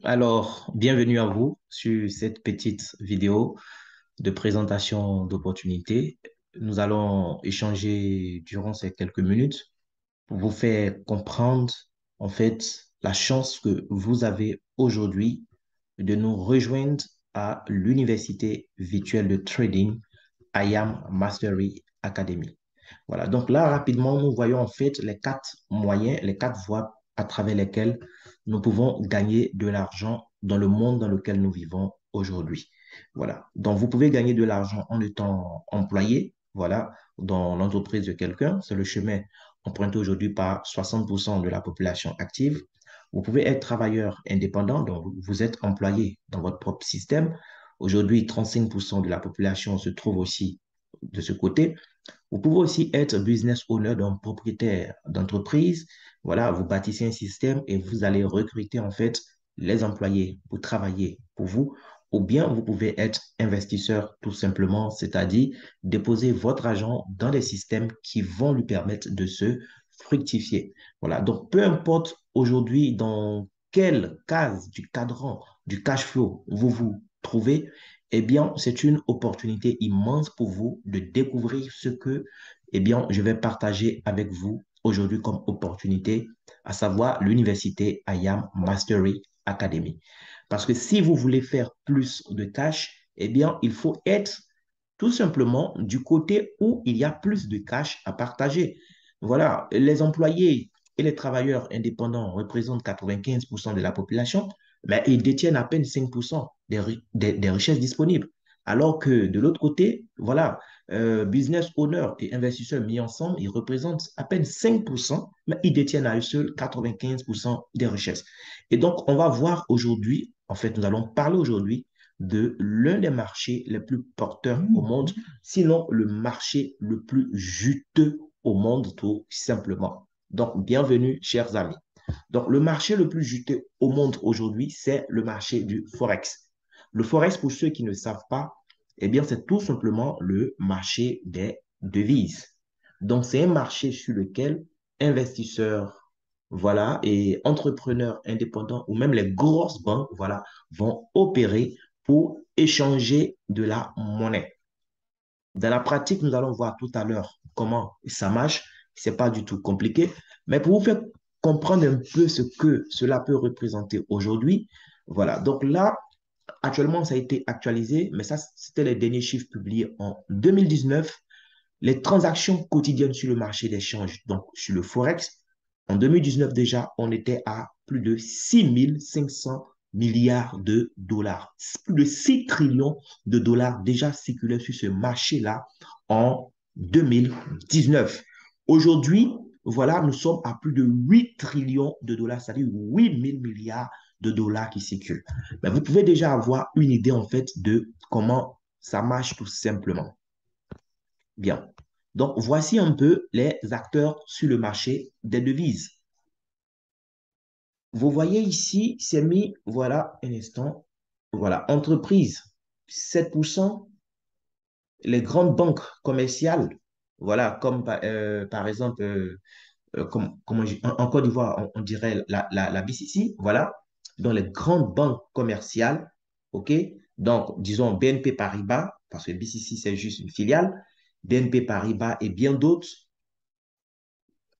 Alors, bienvenue à vous sur cette petite vidéo de présentation d'opportunités. Nous allons échanger durant ces quelques minutes pour vous faire comprendre, en fait, la chance que vous avez aujourd'hui de nous rejoindre à l'université virtuelle de trading IAM Mastery Academy. Voilà, donc là, rapidement, nous voyons en fait les quatre moyens, les quatre voies à travers lesquelles nous pouvons gagner de l'argent dans le monde dans lequel nous vivons aujourd'hui. Voilà, donc vous pouvez gagner de l'argent en étant employé, voilà, dans l'entreprise de quelqu'un. C'est le chemin emprunté aujourd'hui par 60% de la population active. Vous pouvez être travailleur indépendant, donc vous êtes employé dans votre propre système. Aujourd'hui, 35% de la population se trouve aussi de ce côté. Vous pouvez aussi être business owner, donc propriétaire d'entreprise. Voilà, vous bâtissez un système et vous allez recruter en fait les employés pour travailler pour vous. Ou bien vous pouvez être investisseur tout simplement, c'est-à-dire déposer votre argent dans des systèmes qui vont lui permettre de se fructifier. Voilà, donc peu importe aujourd'hui dans quelle case du cadran du cash flow vous vous trouvez, eh bien, c'est une opportunité immense pour vous de découvrir ce que, eh bien, je vais partager avec vous aujourd'hui comme opportunité, à savoir l'université IAM Mastery Academy. Parce que si vous voulez faire plus de cash, eh bien, il faut être tout simplement du côté où il y a plus de cash à partager. Voilà, les employés et les travailleurs indépendants représentent 95% de la population, mais ils détiennent à peine 5% des richesses disponibles. Alors que de l'autre côté, voilà, business owners et investisseurs mis ensemble, ils représentent à peine 5%, mais ils détiennent à eux seuls 95% des richesses. Et donc, on va voir aujourd'hui, en fait, nous allons parler aujourd'hui de l'un des marchés les plus porteurs au monde, sinon le marché le plus juteux au monde, tout simplement. Donc, bienvenue, chers amis. Donc, le marché le plus juteux au monde aujourd'hui, c'est le marché du Forex. Le Forex, pour ceux qui ne savent pas, eh bien, c'est tout simplement le marché des devises. Donc, c'est un marché sur lequel investisseurs, voilà, et entrepreneurs indépendants ou même les grosses banques, voilà, vont opérer pour échanger de la monnaie. Dans la pratique, nous allons voir tout à l'heure comment ça marche. C'est pas du tout compliqué. Mais pour vous faire comprendre un peu ce que cela peut représenter aujourd'hui, voilà. Donc là, actuellement, ça a été actualisé, mais ça, c'était les derniers chiffres publiés en 2019. Les transactions quotidiennes sur le marché d'échange, donc sur le Forex, en 2019 déjà, on était à plus de 6500 milliards de dollars. Plus de 6 trillions de dollars déjà circulaient sur ce marché-là en 2019. Aujourd'hui, voilà, nous sommes à plus de 8 trillions de dollars, c'est-à-dire 8000 milliards de dollars qui circulent. Mais vous pouvez déjà avoir une idée en fait de comment ça marche tout simplement. Bien. Donc, voici un peu les acteurs sur le marché des devises. Vous voyez ici, c'est mis, voilà, un instant, voilà, entreprise, 7%, les grandes banques commerciales, voilà, comme par exemple, en Côte d'Ivoire, on dirait la BCC, voilà, dans les grandes banques commerciales, OK? Donc, disons BNP Paribas, parce que BCC, c'est juste une filiale, BNP Paribas et bien d'autres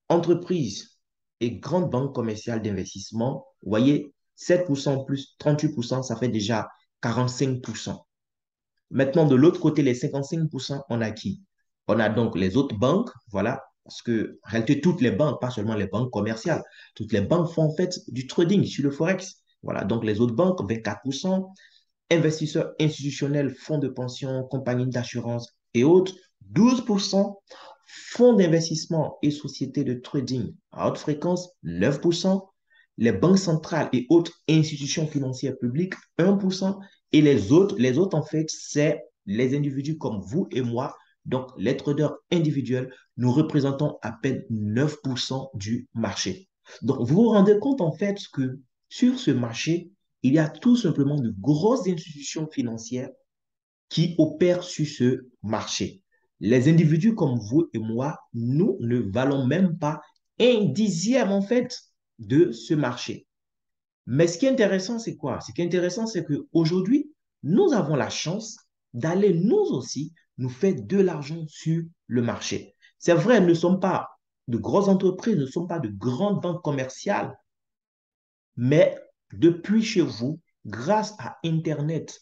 entreprises et grandes banques commerciales d'investissement, vous voyez, 7% plus 38%, ça fait déjà 45%. Maintenant, de l'autre côté, les 55%, on a qui? On a donc les autres banques, voilà, parce que en réalité, toutes les banques, pas seulement les banques commerciales, toutes les banques font en fait du trading sur le Forex. Voilà, donc les autres banques, 24%, investisseurs institutionnels, fonds de pension, compagnies d'assurance et autres, 12%, fonds d'investissement et sociétés de trading à haute fréquence, 9%, les banques centrales et autres institutions financières publiques, 1%, et les autres en fait, c'est les individus comme vous et moi, donc les traders individuels, nous représentons à peine 9% du marché. Donc, vous vous rendez compte en fait que sur ce marché, il y a tout simplement de grosses institutions financières qui opèrent sur ce marché. Les individus comme vous et moi, nous ne valons même pas un dixième en fait de ce marché. Mais ce qui est intéressant, c'est quoi? Ce qui est intéressant, c'est qu'aujourd'hui, nous avons la chance d'aller nous aussi nous faire de l'argent sur le marché. C'est vrai, nous ne sommes pas de grosses entreprises, nous ne sommes pas de grandes banques commerciales, mais depuis chez vous, grâce à Internet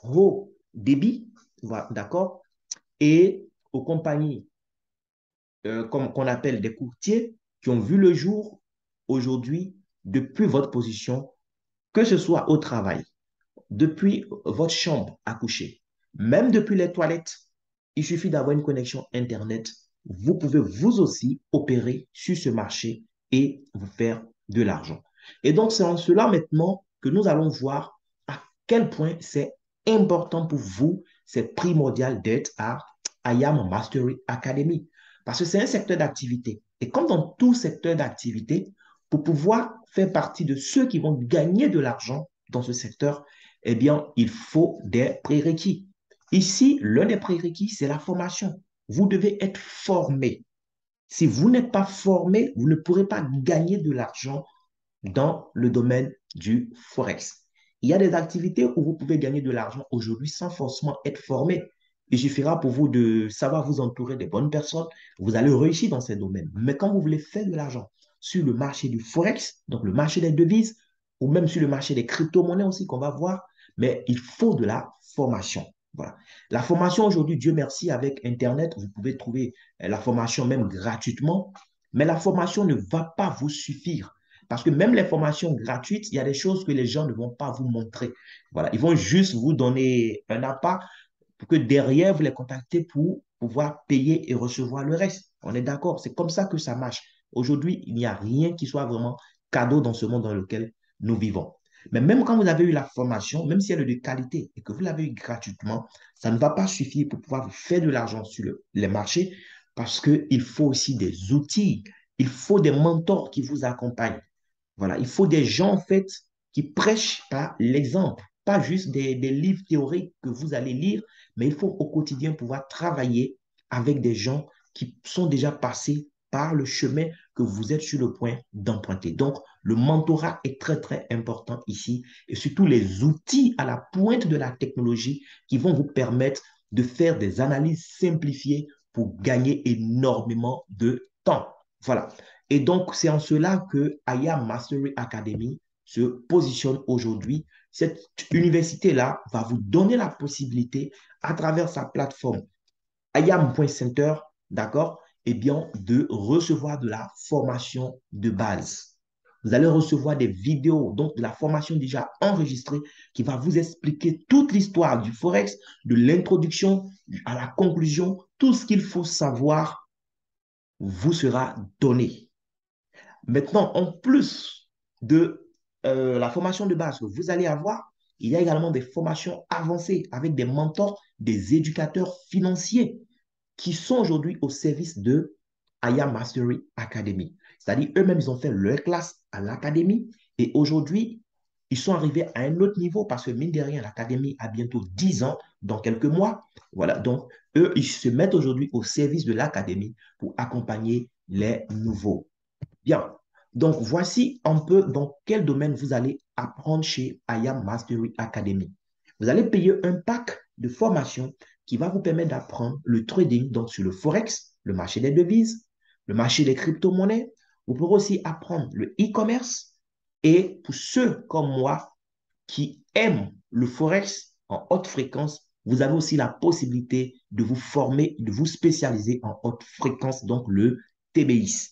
haut débit, voilà, d'accord, et aux compagnies comme qu'on appelle des courtiers qui ont vu le jour aujourd'hui depuis votre position, que ce soit au travail, depuis votre chambre à coucher, même depuis les toilettes, il suffit d'avoir une connexion Internet. Vous pouvez vous aussi opérer sur ce marché et vous faire de l'argent. Et donc, c'est en cela maintenant que nous allons voir à quel point c'est important pour vous, c'est primordial d'être à IAM Mastery Academy. Parce que c'est un secteur d'activité. Et comme dans tout secteur d'activité, pour pouvoir faire partie de ceux qui vont gagner de l'argent dans ce secteur, eh bien, il faut des prérequis. Ici, l'un des prérequis, c'est la formation. Vous devez être formé. Si vous n'êtes pas formé, vous ne pourrez pas gagner de l'argent dans le domaine du Forex. Il y a des activités où vous pouvez gagner de l'argent aujourd'hui sans forcément être formé. Il suffira pour vous de savoir vous entourer des bonnes personnes. Vous allez réussir dans ces domaines. Mais quand vous voulez faire de l'argent sur le marché du Forex, donc le marché des devises, ou même sur le marché des crypto-monnaies aussi qu'on va voir, mais il faut de la formation. Voilà. La formation aujourd'hui, Dieu merci, avec Internet, vous pouvez trouver la formation même gratuitement, mais la formation ne va pas vous suffire. Parce que même les formations gratuites, il y a des choses que les gens ne vont pas vous montrer. Voilà, ils vont juste vous donner un appât pour que derrière, vous les contactez pour pouvoir payer et recevoir le reste. On est d'accord, c'est comme ça que ça marche. Aujourd'hui, il n'y a rien qui soit vraiment cadeau dans ce monde dans lequel nous vivons. Mais même quand vous avez eu la formation, même si elle est de qualité et que vous l'avez eu gratuitement, ça ne va pas suffire pour pouvoir vous faire de l'argent sur les marchés parce qu'il faut aussi des outils, il faut des mentors qui vous accompagnent. Voilà, il faut des gens, en fait, qui prêchent par l'exemple, pas juste des livres théoriques que vous allez lire, mais il faut au quotidien pouvoir travailler avec des gens qui sont déjà passés par le chemin que vous êtes sur le point d'emprunter. Donc, le mentorat est très, très important ici et surtout les outils à la pointe de la technologie qui vont vous permettre de faire des analyses simplifiées pour gagner énormément de temps. Voilà. Et donc, c'est en cela que Aya Mastery Academy se positionne aujourd'hui. Cette université-là va vous donner la possibilité, à travers sa plateforme ayam.center, d'accord, eh bien, de recevoir de la formation de base. Vous allez recevoir des vidéos, donc de la formation déjà enregistrée qui va vous expliquer toute l'histoire du Forex, de l'introduction à la conclusion, tout ce qu'il faut savoir vous sera donné. Maintenant, en plus de la formation de base que vous allez avoir, il y a également des formations avancées avec des mentors, des éducateurs financiers qui sont aujourd'hui au service de Aya Mastery Academy. C'est-à-dire, eux-mêmes, ils ont fait leur classe à l'académie et aujourd'hui, ils sont arrivés à un autre niveau parce que, mine de rien, l'académie a bientôt 10 ans, dans quelques mois. Voilà, donc, eux, ils se mettent aujourd'hui au service de l'académie pour accompagner les nouveaux. Bien. Donc, voici un peu dans quel domaine vous allez apprendre chez IAM Mastery Academy. Vous allez payer un pack de formation qui va vous permettre d'apprendre le trading, donc sur le Forex, le marché des devises, le marché des crypto-monnaies. Vous pourrez aussi apprendre le e-commerce. Et pour ceux comme moi qui aiment le Forex en haute fréquence, vous avez aussi la possibilité de vous former, de vous spécialiser en haute fréquence, donc le TBIS.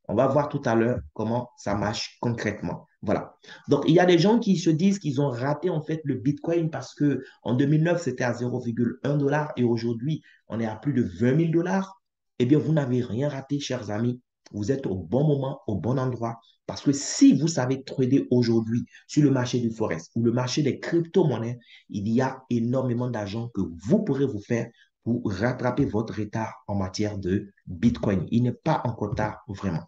On va voir tout à l'heure comment ça marche concrètement. Voilà. Donc, il y a des gens qui se disent qu'ils ont raté en fait le Bitcoin parce que en 2009, c'était à 0,1 $ et aujourd'hui, on est à plus de 20 000 dollars. Eh bien, vous n'avez rien raté, chers amis. Vous êtes au bon moment, au bon endroit. Parce que si vous savez trader aujourd'hui sur le marché du Forex ou le marché des crypto-monnaies, il y a énormément d'argent que vous pourrez vous faire pour rattraper votre retard en matière de Bitcoin. Il n'est pas encore tard vraiment.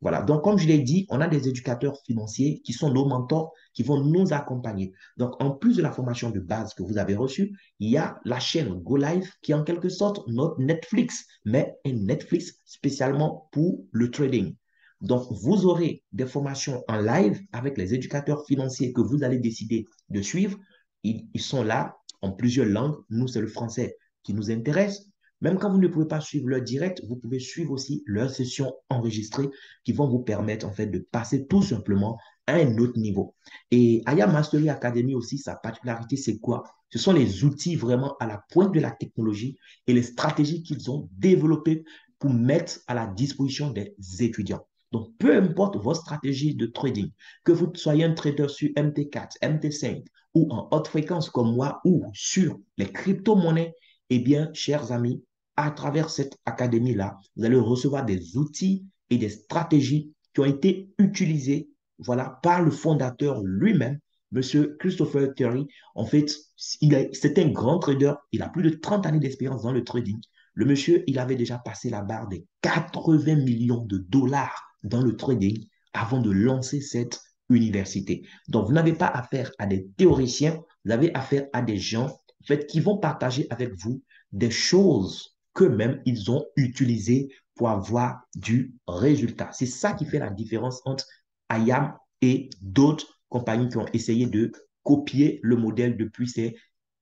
Voilà, donc comme je l'ai dit, on a des éducateurs financiers qui sont nos mentors, qui vont nous accompagner. Donc en plus de la formation de base que vous avez reçue, il y a la chaîne Go Live qui est en quelque sorte notre Netflix, mais un Netflix spécialement pour le trading. Donc, vous aurez des formations en live avec les éducateurs financiers que vous allez décider de suivre. Ils sont là en plusieurs langues. Nous, c'est le français qui nous intéresse. Même quand vous ne pouvez pas suivre leur direct, vous pouvez suivre aussi leurs sessions enregistrées qui vont vous permettre en fait de passer tout simplement à un autre niveau. Et Aya Mastery Academy aussi, sa particularité, c'est quoi? Ce sont les outils vraiment à la pointe de la technologie et les stratégies qu'ils ont développées pour mettre à la disposition des étudiants. Donc, peu importe votre stratégie de trading, que vous soyez un trader sur MT4, MT5 ou en haute fréquence comme moi ou sur les crypto-monnaies, eh bien, chers amis, à travers cette académie-là, vous allez recevoir des outils et des stratégies qui ont été utilisées, voilà, par le fondateur lui-même, Monsieur Christopher Terry. En fait, c'est un grand trader. Il a plus de 30 années d'expérience dans le trading. Le monsieur, il avait déjà passé la barre des 80 millions de dollars dans le trading avant de lancer cette université. Donc, vous n'avez pas affaire à des théoriciens, vous avez affaire à des gens en fait, qui vont partager avec vous des choses qu'eux-mêmes, ils ont utilisées pour avoir du résultat. C'est ça qui fait la différence entre IAM et d'autres compagnies qui ont essayé de copier le modèle depuis ces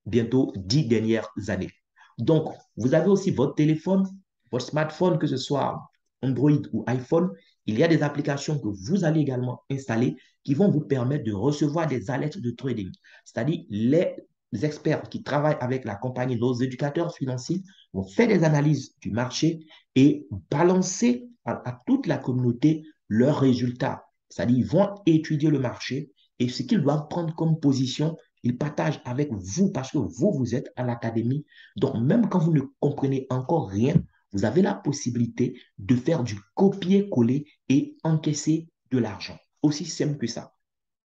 bientôt 10 dernières années. Donc, vous avez aussi votre téléphone, votre smartphone, que ce soit Android ou iPhone. Il y a des applications que vous allez également installer qui vont vous permettre de recevoir des alertes de trading. C'est-à-dire les experts qui travaillent avec la compagnie, nos éducateurs financiers, vont faire des analyses du marché et balancer à toute la communauté leurs résultats. C'est-à-dire ils vont étudier le marché et ce qu'ils doivent prendre comme position, ils partagent avec vous parce que vous, vous êtes à l'académie. Donc, même quand vous ne comprenez encore rien, vous avez la possibilité de faire du copier-coller et encaisser de l'argent. Aussi simple que ça.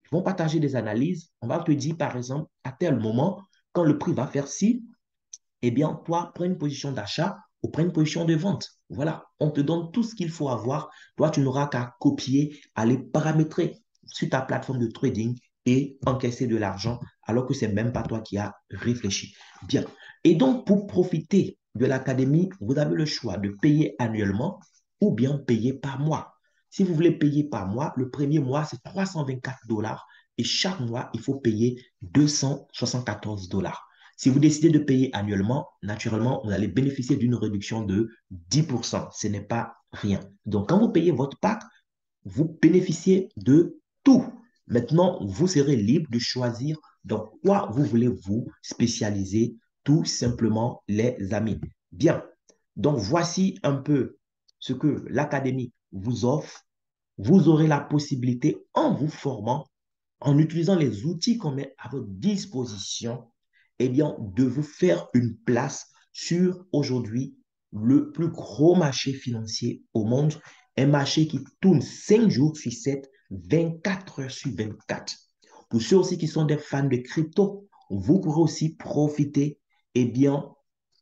Ils vont partager des analyses. On va te dire, par exemple, à tel moment, quand le prix va faire ci, eh bien, toi, prends une position d'achat ou prends une position de vente. Voilà, on te donne tout ce qu'il faut avoir. Toi, tu n'auras qu'à copier, aller paramétrer sur ta plateforme de trading et encaisser de l'argent alors que ce n'est même pas toi qui as réfléchi. Bien. Et donc, pour profiter de l'académie, vous avez le choix de payer annuellement ou bien payer par mois. Si vous voulez payer par mois, le premier mois, c'est 324 dollars et chaque mois, il faut payer 274 dollars. Si vous décidez de payer annuellement, naturellement, vous allez bénéficier d'une réduction de 10%. Ce n'est pas rien. Donc, quand vous payez votre pack, vous bénéficiez de tout. Maintenant, vous serez libre de choisir dans quoi vous voulez vous spécialiser, tout simplement, les amis. Bien. Donc, voici un peu ce que l'académie vous offre. Vous aurez la possibilité, en vous formant, en utilisant les outils qu'on met à votre disposition, eh bien, de vous faire une place sur aujourd'hui le plus gros marché financier au monde, un marché qui tourne 5 jours sur 7, 24 heures sur 24. Pour ceux aussi qui sont des fans de crypto, vous pourrez aussi profiter eh bien,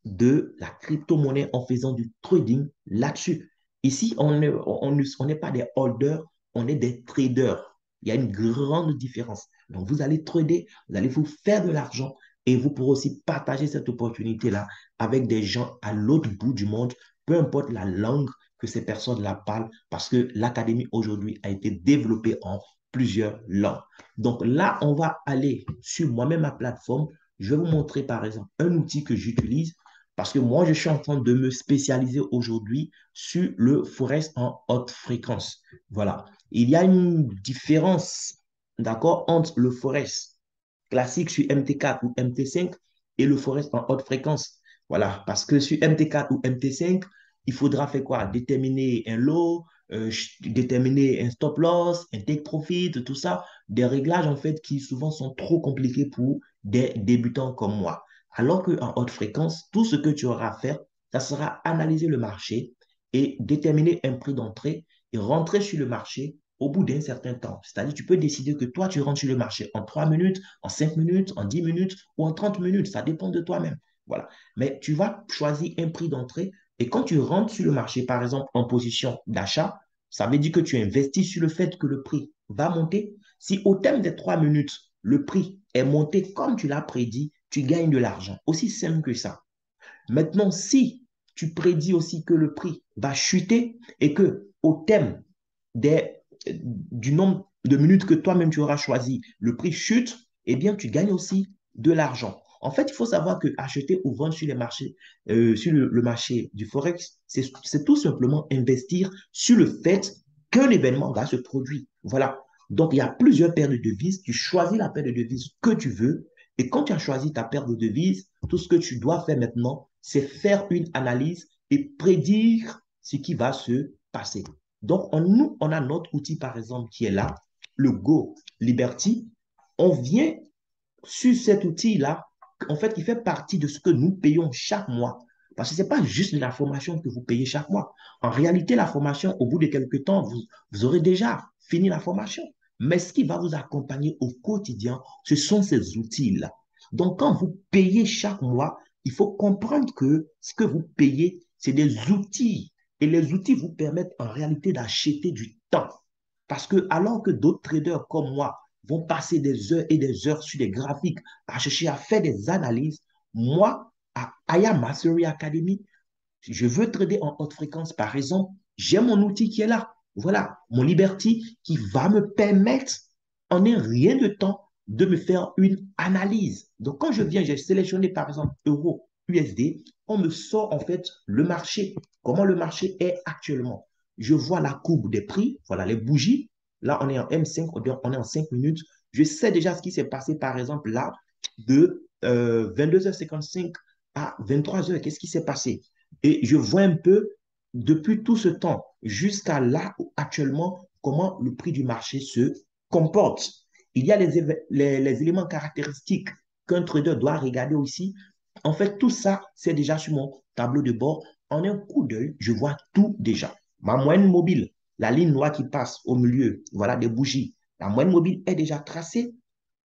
de la crypto-monnaie en faisant du trading là-dessus. Ici, on n'est pas des holders, on est des traders. Il y a une grande différence. Donc, vous allez trader, vous allez vous faire de l'argent et vous pourrez aussi partager cette opportunité-là avec des gens à l'autre bout du monde, peu importe la langue que ces personnes-là parlent, parce que l'académie aujourd'hui a été développée en plusieurs langues. Donc là, on va aller sur moi-même ma plateforme. Je vais vous montrer par exemple un outil que j'utilise parce que moi, je suis en train de me spécialiser aujourd'hui sur le Forex en haute fréquence. Voilà. Il y a une différence, d'accord, entre le Forex classique sur MT4 ou MT5 et le Forex en haute fréquence. Voilà. Parce que sur MT4 ou MT5, il faudra faire quoi? Déterminer un lot, déterminer un stop loss, un take profit, tout ça. Des réglages, en fait, qui souvent sont trop compliqués pour des débutants comme moi. Alors qu'en haute fréquence, tout ce que tu auras à faire, ça sera analyser le marché et déterminer un prix d'entrée et rentrer sur le marché au bout d'un certain temps. C'est-à-dire, tu peux décider que toi, tu rentres sur le marché en 3 minutes, en 5 minutes, en 10 minutes ou en 30 minutes. Ça dépend de toi-même. Voilà. Mais tu vas choisir un prix d'entrée et quand tu rentres sur le marché, par exemple, en position d'achat, ça veut dire que tu investis sur le fait que le prix va monter. Si au terme des 3 minutes, le prix est monté comme tu l'as prédit, tu gagnes de l'argent. Aussi simple que ça. Maintenant, si tu prédis aussi que le prix va chuter et que au terme du nombre de minutes que toi-même tu auras choisi, le prix chute, eh bien, tu gagnes aussi de l'argent. En fait, il faut savoir que acheter ou vendre sur les marchés, sur le marché du Forex, c'est tout simplement investir sur le fait qu'un événement va se produire. Voilà. Donc, il y a plusieurs paires de devises. Tu choisis la paire de devises que tu veux. Et quand tu as choisi ta paire de devises, tout ce que tu dois faire maintenant, c'est faire une analyse et prédire ce qui va se passer. Donc, nous, on a notre outil, par exemple, qui est là, le Go Liberty. On vient sur cet outil-là, en fait, qui fait partie de ce que nous payons chaque mois. Parce que ce n'est pas juste la formation que vous payez chaque mois. En réalité, la formation, au bout de quelques temps, vous aurez déjà fini la formation. Mais ce qui va vous accompagner au quotidien, ce sont ces outils-là. Donc, quand vous payez chaque mois, il faut comprendre que ce que vous payez, c'est des outils. Et les outils vous permettent en réalité d'acheter du temps. Parce que alors que d'autres traders comme moi vont passer des heures et des heures sur des graphiques à chercher à faire des analyses, moi, à Aya Mastery Academy, si je veux trader en haute fréquence, par exemple, j'ai mon outil qui est là. Voilà, mon Liberty qui va me permettre en un rien de temps de me faire une analyse. Donc, quand je viens, j'ai sélectionné par exemple euro USD, on me sort en fait le marché, comment le marché est actuellement. Je vois la courbe des prix, voilà les bougies. Là, on est en M5, on est en 5 minutes. Je sais déjà ce qui s'est passé, par exemple, là, de 22h55 à 23h. Qu'est-ce qui s'est passé? Et je vois un peu, depuis tout ce temps jusqu'à là, actuellement, comment le prix du marché se comporte. Il y a les éléments caractéristiques qu'un trader doit regarder aussi. En fait, tout ça, c'est déjà sur mon tableau de bord. En un coup d'œil, je vois tout déjà. Ma moyenne mobile, la ligne noire qui passe au milieu, voilà des bougies. La moyenne mobile est déjà tracée.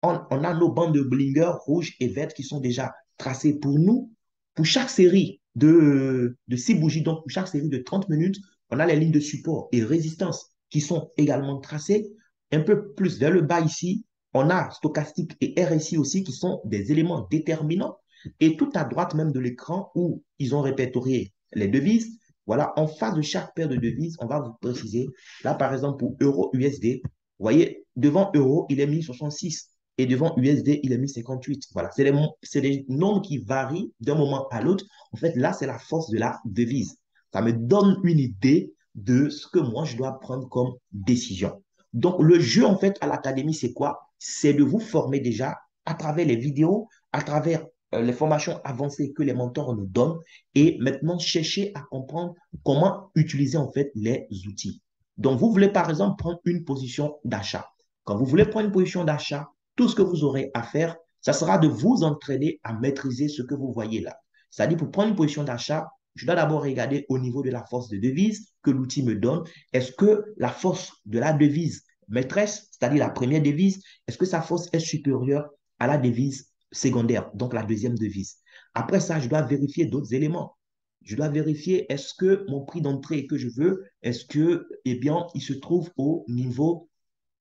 On a nos bandes de Bollinger rouges et vertes qui sont déjà tracées pour nous. Pour chaque série de 6 bougies, donc pour chaque série de 30 minutes, on a les lignes de support et résistance qui sont également tracées. Un peu plus vers le bas ici, on a stochastique et RSI aussi qui sont des éléments déterminants. Et tout à droite même de l'écran où ils ont répertorié les devises, voilà, en face de chaque paire de devises, on va vous préciser. Là, par exemple, pour euro USD, vous voyez, devant euro, il est 1066 et devant USD, il est 1058. Voilà, c'est des nombres qui varient d'un moment à l'autre. En fait, là, c'est la force de la devise. Ça me donne une idée de ce que moi, je dois prendre comme décision. Donc, le jeu, en fait, à l'académie, c'est quoi? C'est de vous former déjà à travers les vidéos, à travers les formations avancées que les mentors nous donnent et maintenant chercher à comprendre comment utiliser en fait les outils. Donc, vous voulez par exemple prendre une position d'achat. Quand vous voulez prendre une position d'achat, tout ce que vous aurez à faire, ça sera de vous entraîner à maîtriser ce que vous voyez là. C'est-à-dire, pour prendre une position d'achat, je dois d'abord regarder au niveau de la force de devise que l'outil me donne. Est-ce que la force de la devise maîtresse, c'est-à-dire la première devise, est-ce que sa force est supérieure à la devise secondaire, donc la deuxième devise? Après ça, je dois vérifier d'autres éléments. Je dois vérifier est-ce que mon prix d'entrée que je veux, est-ce que, eh bien, il se trouve au niveau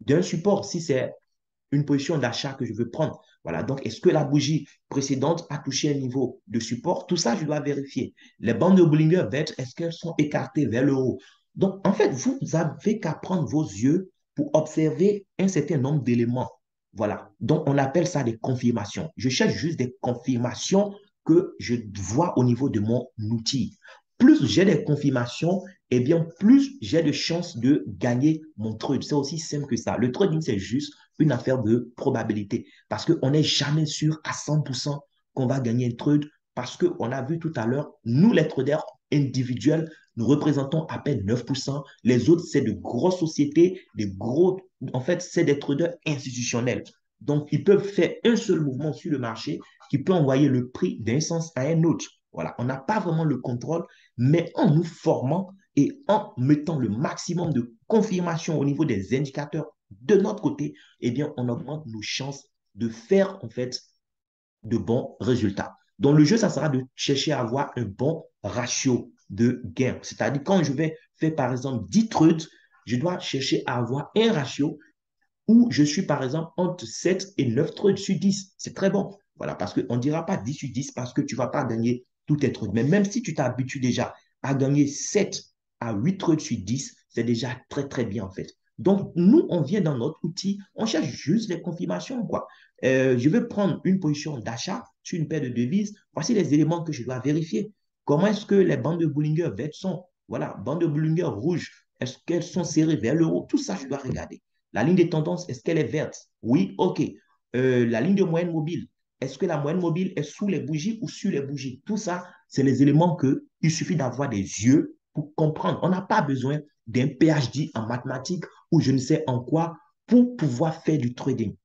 d'un support, si c'est une position d'achat que je veux prendre. Voilà, donc est-ce que la bougie précédente a touché un niveau de support? Tout ça, je dois vérifier. Les bandes de Bollinger vertes, est-ce qu'elles sont écartées vers le haut? Donc, en fait, vous avez qu'à prendre vos yeux pour observer un certain nombre d'éléments. Voilà, donc on appelle ça des confirmations. Je cherche juste des confirmations que je vois au niveau de mon outil. Plus j'ai des confirmations, eh bien, plus j'ai de chances de gagner mon trade. C'est aussi simple que ça. Le trading, c'est juste une affaire de probabilité parce qu'on n'est jamais sûr à 100% qu'on va gagner un trade parce qu'on a vu tout à l'heure, nous, les traders individuels, nous représentons à peine 9%. Les autres, c'est de grosses sociétés, en fait, c'est des traders institutionnels. Donc, ils peuvent faire un seul mouvement sur le marché qui peut envoyer le prix d'un sens à un autre. Voilà, on n'a pas vraiment le contrôle, mais en nous formant et en mettant le maximum de confirmation au niveau des indicateurs de notre côté, eh bien, on augmente nos chances de faire, en fait, de bons résultats. Donc, le jeu, ça sera de chercher à avoir un bon ratio de gain. C'est-à-dire, quand je vais faire, par exemple, 10 trades, je dois chercher à avoir un ratio où je suis, par exemple, entre 7 et 9 trades sur 10. C'est très bon. Voilà, parce qu'on ne dira pas 10 sur 10 parce que tu ne vas pas gagner tous tes trades. Mais même si tu t'habitues déjà à gagner 7 à 8 trades sur 10, c'est déjà très, très bien en fait. Donc, nous, on vient dans notre outil, on cherche juste les confirmations, quoi. Je veux prendre une position d'achat sur une paire de devises. Voici les éléments que je dois vérifier. Comment est-ce que les bandes de Bollinger vertes sont? Voilà, bandes de Bollinger rouges, est-ce qu'elles sont serrées vers le haut? Tout ça, je dois regarder. La ligne de tendance, est-ce qu'elle est verte? Oui, OK. La ligne de moyenne mobile, est-ce que la moyenne mobile est sous les bougies ou sur les bougies? Tout ça, c'est les éléments qu'il suffit d'avoir des yeux pour comprendre. On n'a pas besoin d'un PhD en mathématiques ou je ne sais en quoi pour pouvoir faire du trading.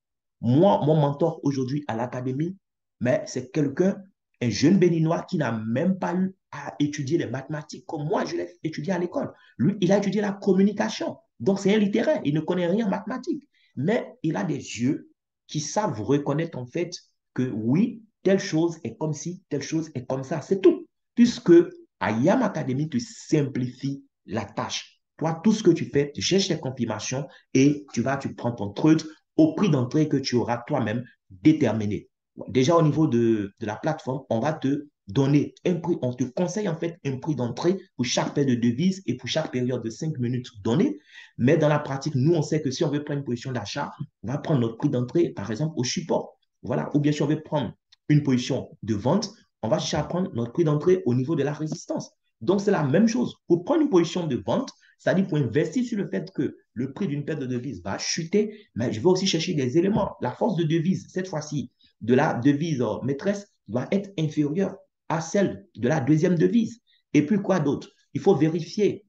Moi, mon mentor aujourd'hui à l'académie, mais c'est quelqu'un, un jeune béninois qui n'a même pas eu à étudier les mathématiques comme moi, je l'ai étudié à l'école. Lui, il a étudié la communication. Donc, c'est un littéraire, il ne connaît rien en mathématiques. Mais il a des yeux qui savent reconnaître en fait que oui, telle chose est comme si, telle chose est comme ça. C'est tout. Puisque IAM Academy te simplifie la tâche. Toi, tout ce que tu fais, tu cherches les confirmations et tu prends ton truc au prix d'entrée que tu auras toi-même déterminé. Déjà, au niveau de la plateforme, on va te donner un prix, on te conseille en fait un prix d'entrée pour chaque paire de devises et pour chaque période de 5 minutes donnée. Mais dans la pratique, nous, on sait que si on veut prendre une position d'achat, on va prendre notre prix d'entrée, par exemple, au support. Voilà. Ou bien si on veut prendre une position de vente, on va chercher à prendre notre prix d'entrée au niveau de la résistance. Donc, c'est la même chose. Pour prendre une position de vente, c'est-à-dire pour investir sur le fait que le prix d'une paire de devises va chuter, mais je vais aussi chercher des éléments. La force de devise, cette fois-ci, de la devise maîtresse, doit être inférieure à celle de la deuxième devise. Et puis quoi d'autre? Il faut vérifier,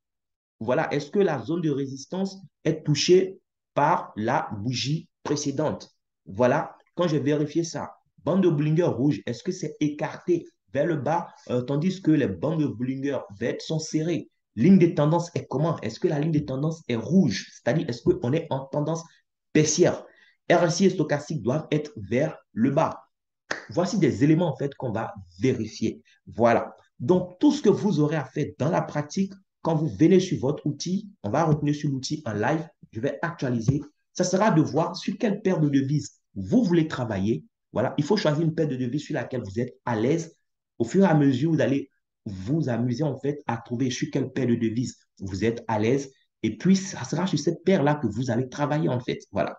voilà, est-ce que la zone de résistance est touchée par la bougie précédente? Voilà, quand j'ai vérifié ça, bande de Bollinger rouge, est-ce que c'est écarté vers le bas, tandis que les bandes de Bollinger vertes sont serrées? Ligne de tendance est comment? Est-ce que la ligne de tendance est rouge? C'est-à-dire, est-ce qu'on est en tendance baissière? RSI et stochastique doivent être vers le bas. Voici des éléments en fait qu'on va vérifier. Voilà. Donc, tout ce que vous aurez à faire dans la pratique, quand vous venez sur votre outil, on va retenir sur l'outil en live, je vais actualiser. Ça sera de voir sur quelle paire de devises vous voulez travailler. Voilà, il faut choisir une paire de devises sur laquelle vous êtes à l'aise. Au fur et à mesure, vous allez vous amuser en fait à trouver sur quelle paire de devises vous êtes à l'aise. Et puis, ça sera sur cette paire-là que vous allez travailler en fait. Voilà.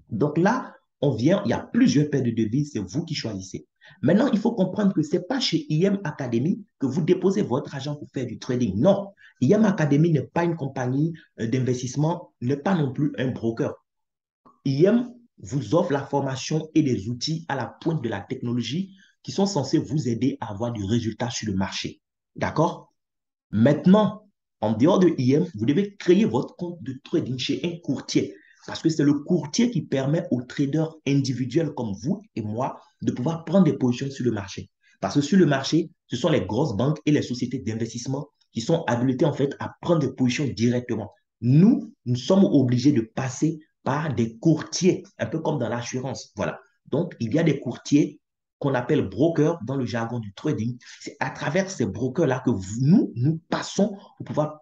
Donc là, on vient, il y a plusieurs paires de devises, c'est vous qui choisissez. Maintenant, il faut comprendre que ce n'est pas chez IM Academy que vous déposez votre argent pour faire du trading. Non, IM Academy n'est pas une compagnie d'investissement, n'est pas non plus un broker. IM vous offre la formation et des outils à la pointe de la technologie qui sont censés vous aider à avoir du résultat sur le marché. D'accord? Maintenant, en dehors de IM, vous devez créer votre compte de trading chez un courtier. Parce que c'est le courtier qui permet aux traders individuels comme vous et moi de pouvoir prendre des positions sur le marché. Parce que sur le marché, ce sont les grosses banques et les sociétés d'investissement qui sont habilitées en fait à prendre des positions directement. Nous sommes obligés de passer par des courtiers, un peu comme dans l'assurance. Voilà. Donc, il y a des courtiers qu'on appelle brokers dans le jargon du trading. C'est à travers ces brokers-là que nous passons pour pouvoir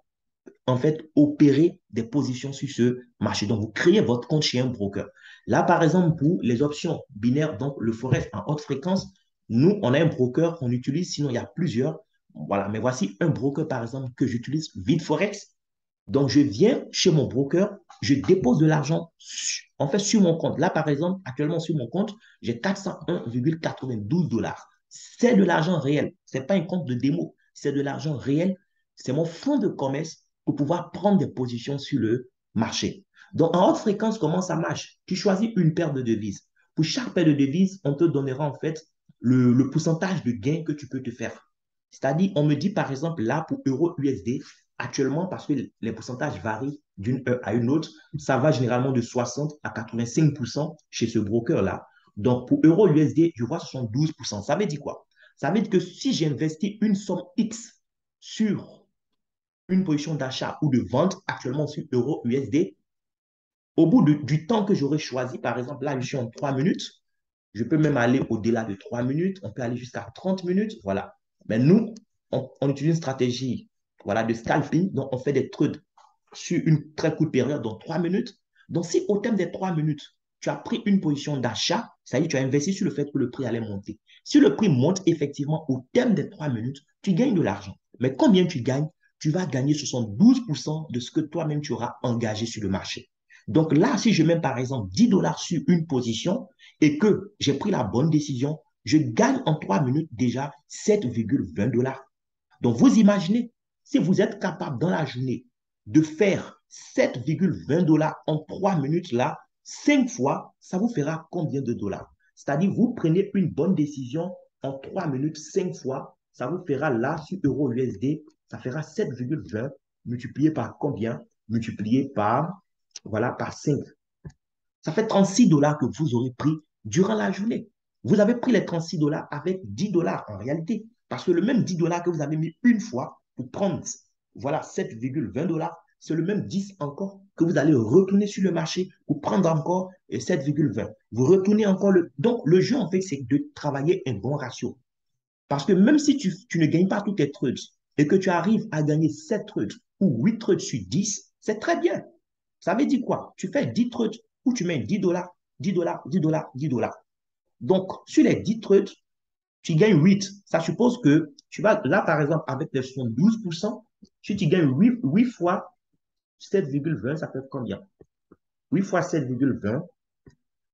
en fait opérer des positions sur ce marché. Donc, vous créez votre compte chez un broker. Là, par exemple, pour les options binaires, donc le forex en haute fréquence, nous, on a un broker qu'on utilise, sinon il y a plusieurs. Voilà, mais voici un broker, par exemple, que j'utilise, VidForex. Donc, je viens chez mon broker, je dépose de l'argent en fait sur mon compte. Là, par exemple, actuellement sur mon compte, j'ai 401,92 dollars. C'est de l'argent réel. Ce n'est pas un compte de démo. C'est de l'argent réel. C'est mon fonds de commerce pour pouvoir prendre des positions sur le marché. Donc, en haute fréquence, comment ça marche? Tu choisis une paire de devises. Pour chaque paire de devises, on te donnera en fait le pourcentage de gain que tu peux te faire. C'est-à-dire, on me dit par exemple là pour euro USD, actuellement, parce que les pourcentages varient d'une heure à une autre, ça va généralement de 60 à 85% chez ce broker-là. Donc, pour euro USD, je vois 72%. Ça veut dire quoi? Ça veut dire que si j'investis une somme X sur une position d'achat ou de vente, actuellement sur euro USD, au bout du temps que j'aurais choisi, par exemple, là, je suis en 3 minutes, je peux même aller au-delà de 3 minutes, on peut aller jusqu'à 30 minutes, voilà. Mais nous, on utilise une stratégie voilà, de scalping, donc on fait des trades sur une très courte période, donc 3 minutes. Donc si au terme des 3 minutes, tu as pris une position d'achat, ça y est, tu as investi sur le fait que le prix allait monter. Si le prix monte effectivement au terme des 3 minutes, tu gagnes de l'argent. Mais combien tu gagnes? tu vas gagner 72% de ce que toi-même tu auras engagé sur le marché. Donc là, si je mets par exemple 10 dollars sur une position et que j'ai pris la bonne décision, je gagne en 3 minutes déjà 7,20 dollars. Donc vous imaginez, si vous êtes capable dans la journée de faire 7,20 dollars en 3 minutes là, 5 fois, ça vous fera combien de dollars? C'est-à-dire, vous prenez une bonne décision en 3 minutes, 5 fois, ça vous fera là, sur euro USD, ça fera 7,20 multiplié par combien? Multiplié par, voilà, par 5. Ça fait 36 dollars que vous aurez pris durant la journée. Vous avez pris les 36 dollars avec 10 dollars en réalité. Parce que le même 10 dollars que vous avez mis une fois pour prendre, voilà, 7,20 dollars, c'est le même 10 encore que vous allez retourner sur le marché pour prendre encore 7,20. Vous retournez encore le... Donc, le jeu, en fait, c'est de travailler un bon ratio. Parce que même si tu ne gagnes pas tous tes trades et que tu arrives à gagner 7 trades ou 8 trades sur 10, c'est très bien. Ça veut dire quoi? Tu fais 10 trades où tu mets 10 dollars, 10 dollars, 10 dollars, 10 dollars. Donc, sur les 10 trades, tu gagnes 8. Ça suppose que tu vas, là, par exemple, avec les 72%, si tu gagnes 8 fois 7,20, ça fait combien? 8 fois 7,20,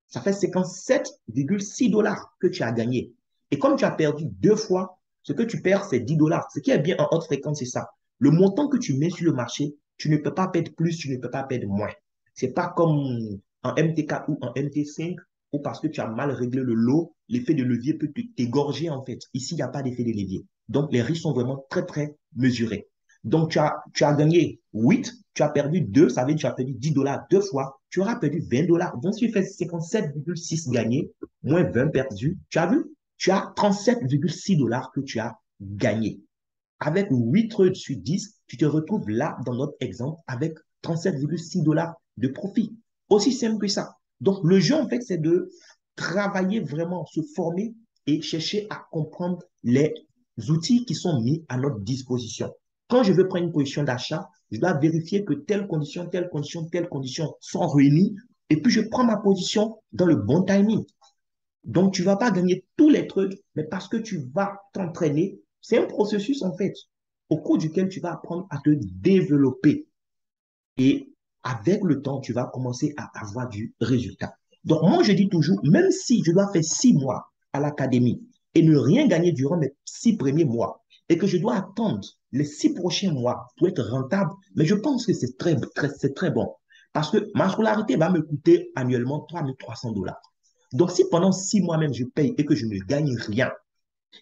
ça fait 57,6 dollars que tu as gagné. Et comme tu as perdu deux fois, ce que tu perds, c'est 10 dollars. Ce qui est bien en haute fréquence, c'est ça. Le montant que tu mets sur le marché, tu ne peux pas perdre plus, tu ne peux pas perdre moins. C'est pas comme en MT4 ou en MT5 ou parce que tu as mal réglé le lot, l'effet de levier peut t'égorger en fait. Ici, il n'y a pas d'effet de levier. Donc, les risques sont vraiment très, très mesurés. Donc, tu as gagné 8, tu as perdu 2, ça veut dire que tu as perdu 10 dollars deux fois, tu auras perdu 20 dollars. Donc, si tu fais 57,6 gagnés, moins 20 perdus, tu as vu? Tu as 37,6 dollars que tu as gagné. Avec 8 trades sur 10, tu te retrouves là, dans notre exemple, avec 37,6 dollars de profit. Aussi simple que ça. Donc, le jeu, en fait, c'est de travailler vraiment, se former et chercher à comprendre les outils qui sont mis à notre disposition. Quand je veux prendre une position d'achat, je dois vérifier que telle condition, telle condition, telle condition sont réunies et puis je prends ma position dans le bon timing. Donc, tu ne vas pas gagner tous les trucs, mais parce que tu vas t'entraîner. C'est un processus, en fait, au cours duquel tu vas apprendre à te développer. Et avec le temps, tu vas commencer à avoir du résultat. Donc, moi, je dis toujours, même si je dois faire 6 mois à l'académie et ne rien gagner durant mes 6 premiers mois, et que je dois attendre les 6 prochains mois pour être rentable, mais je pense que c'est très bon. Parce que ma scolarité va me coûter annuellement 3 300 dollars. Donc, si pendant 6 mois même je paye et que je ne gagne rien,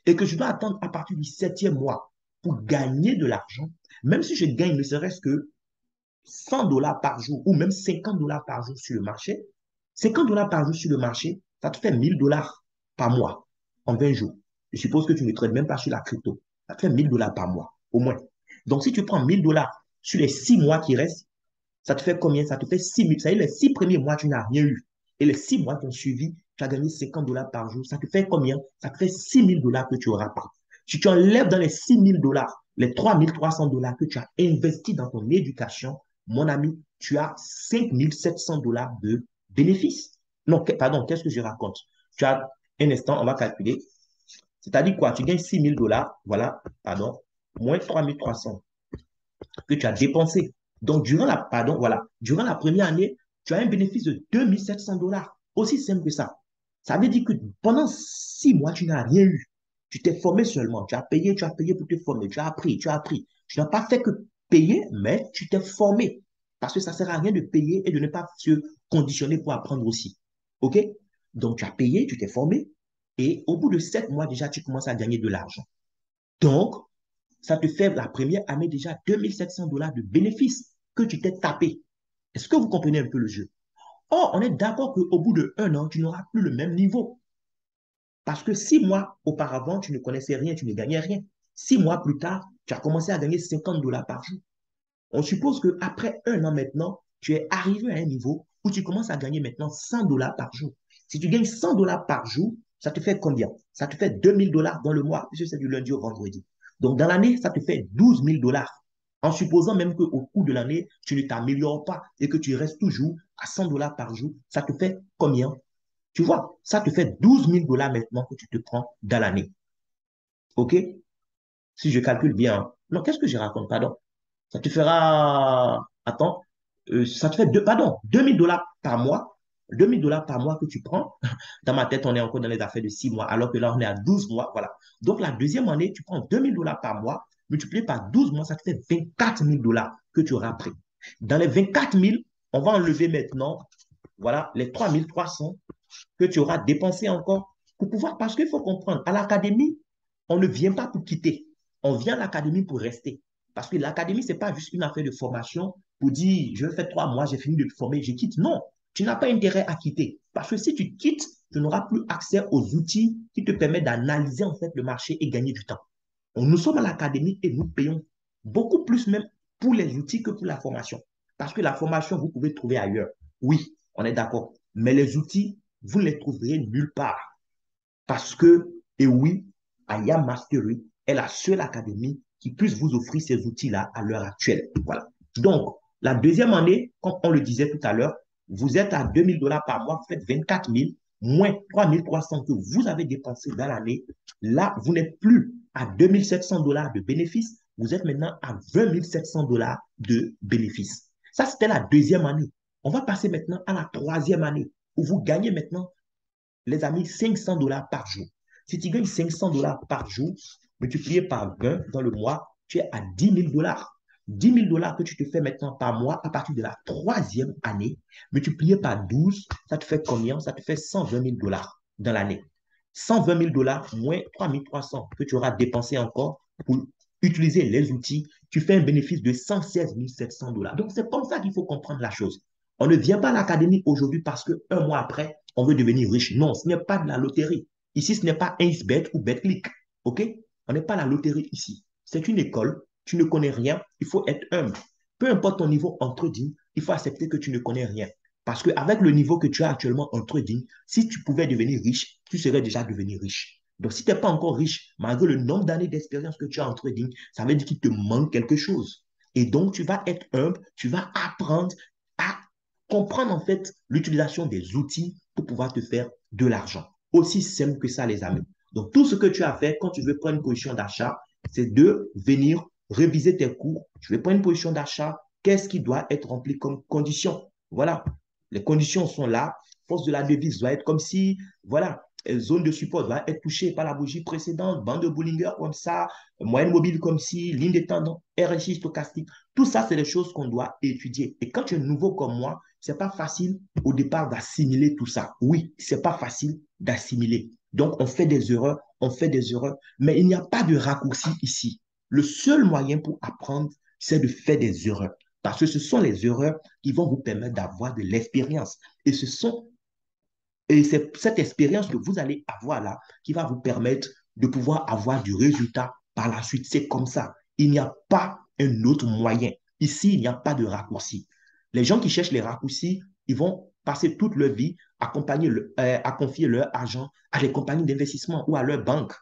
et que je dois attendre à partir du 7e mois pour gagner de l'argent, même si je gagne ne serait-ce que 100 dollars par jour ou même 50 dollars par jour sur le marché, 50 dollars par jour sur le marché, ça te fait 1000 dollars par mois en 20 jours. Je suppose que tu ne trades même pas sur la crypto. Ça te fait 1000 dollars par mois, au moins. Donc, si tu prends 1000 dollars sur les 6 mois qui restent, ça te fait combien? Ça te fait 6 000. Ça veut dire les 6 premiers mois, tu n'as rien eu. Et les 6 mois qui ont suivi, tu as gagné 50 dollars par jour. Ça te fait combien? Ça te fait 6 000 dollars que tu auras pas. Si tu enlèves dans les 6 000 dollars, les 3 300 dollars que tu as investis dans ton éducation, mon ami, tu as 5 700 dollars de bénéfices. Non, pardon, qu'est-ce que je raconte? Tu as un instant, on va calculer. C'est-à-dire quoi? Tu gagnes 6 000 dollars, voilà, pardon, moins 3 300 que tu as dépensé. Donc, durant la première année, tu as un bénéfice de 2 700 dollars. Aussi simple que ça. Ça veut dire que pendant 6 mois, tu n'as rien eu. Tu t'es formé seulement. Tu as payé pour te former. Tu as appris, tu as appris. Tu n'as pas fait que payer, mais tu t'es formé. Parce que ça ne sert à rien de payer et de ne pas se conditionner pour apprendre aussi. OK? Donc, tu as payé, tu t'es formé. Et au bout de 7 mois, déjà, tu commences à gagner de l'argent. Donc, ça te fait la première année déjà 2700 dollars de bénéfices que tu t'es tapé. Est-ce que vous comprenez un peu le jeu? Or, on est d'accord qu'au bout de 1 an, tu n'auras plus le même niveau. Parce que 6 mois auparavant, tu ne connaissais rien, tu ne gagnais rien. 6 mois plus tard, tu as commencé à gagner 50 dollars par jour. On suppose qu'après 1 an maintenant, tu es arrivé à un niveau où tu commences à gagner maintenant 100 dollars par jour. Si tu gagnes 100 dollars par jour, ça te fait combien? Ça te fait 2000 dollars dans le mois, puisque c'est du lundi au vendredi. Donc, dans l'année, ça te fait 12 000 dollars. En supposant même qu'au cours de l'année, tu ne t'améliores pas et que tu restes toujours à 100 dollars par jour, ça te fait combien? Tu vois, ça te fait 12 000 dollars maintenant que tu te prends dans l'année. OK? Si je calcule bien. Non, qu'est-ce que je raconte? Pardon. Ça te fera, attends, ça te fait, pardon, 2 000 $ par mois. 2 000 $ par mois que tu prends. Dans ma tête, on est encore dans les affaires de 6 mois, alors que là, on est à 12 mois. Voilà. Donc, la deuxième année, tu prends 2 000 $ par mois, multiplié par 12 mois, ça te fait 24 000 $ que tu auras pris. Dans les 24 000, on va enlever maintenant, voilà, les 3 300 que tu auras dépensé encore pour pouvoir, parce qu'il faut comprendre, à l'académie, on ne vient pas pour quitter. On vient à l'académie pour rester. Parce que l'académie, ce n'est pas juste une affaire de formation pour dire, je vais faire 3 mois, j'ai fini de te former, je quitte. Non, tu n'as pas intérêt à quitter. Parce que si tu quittes, tu n'auras plus accès aux outils qui te permettent d'analyser en fait le marché et gagner du temps. Donc, nous sommes à l'académie et nous payons beaucoup plus même pour les outils que pour la formation. Parce que la formation, vous pouvez trouver ailleurs. Oui, on est d'accord. Mais les outils, vous ne les trouverez nulle part. Parce que, et oui, Aya Mastery est la seule académie qui puisse vous offrir ces outils-là à l'heure actuelle. Voilà. Donc, la deuxième année, comme on le disait tout à l'heure, vous êtes à 2 000 $ par mois, vous faites 24 000, moins 3 300 que vous avez dépensé dans l'année. Là, vous n'êtes plus à 2 700 $ de bénéfices, vous êtes maintenant à 20 700 $ de bénéfices. Ça, c'était la deuxième année. On va passer maintenant à la troisième année, où vous gagnez maintenant, les amis, 500 $ par jour. Si tu gagnes 500 $ par jour, multiplié par 20 dans le mois, tu es à 10 000 $. 10 000 $ que tu te fais maintenant par mois à partir de la troisième année, multiplié par 12, ça te fait combien? Ça te fait 120 000 $ dans l'année. 120 000 $ moins 3 300 que tu auras dépensé encore pour utiliser les outils, tu fais un bénéfice de 116 700 $. Donc, c'est comme ça qu'il faut comprendre la chose. On ne vient pas à l'académie aujourd'hui parce qu'un mois après, on veut devenir riche. Non, ce n'est pas de la loterie. Ici, ce n'est pas 1xBet ou BetClick. OK? On n'est pas à la loterie ici. C'est une école. Tu ne connais rien. Il faut être humble. Peu importe ton niveau en trading, il faut accepter que tu ne connais rien. Parce qu'avec le niveau que tu as actuellement en trading, si tu pouvais devenir riche, tu serais déjà devenu riche. Donc, si tu n'es pas encore riche, malgré le nombre d'années d'expérience que tu as en trading, ça veut dire qu'il te manque quelque chose. Et donc, tu vas être humble, tu vas apprendre à comprendre en fait l'utilisation des outils pour pouvoir te faire de l'argent. Aussi simple que ça, les amis. Donc, tout ce que tu as fait quand tu veux prendre une position d'achat, c'est de venir réviser tes cours. Tu veux prendre une position d'achat, qu'est-ce qui doit être rempli comme condition? Voilà, les conditions sont là. Force de la devise doit être comme si, voilà, zone de support doit être touchée par la bougie précédente, bande de Bollinger comme ça, moyenne mobile comme si, ligne de tendance, RSI stochastique. Tout ça, c'est des choses qu'on doit étudier. Et quand tu es nouveau comme moi, c'est pas facile au départ d'assimiler tout ça. Oui, c'est pas facile d'assimiler. Donc, on fait des erreurs, mais il n'y a pas de raccourci ici. Le seul moyen pour apprendre, c'est de faire des erreurs. Parce que ce sont les erreurs qui vont vous permettre d'avoir de l'expérience. Et c'est cette expérience que vous allez avoir là qui va vous permettre de pouvoir avoir du résultat par la suite. C'est comme ça. Il n'y a pas un autre moyen. Ici, il n'y a pas de raccourci. Les gens qui cherchent les raccourcis, ils vont passer toute leur vie à confier leur argent à des compagnies d'investissement ou à leur banque.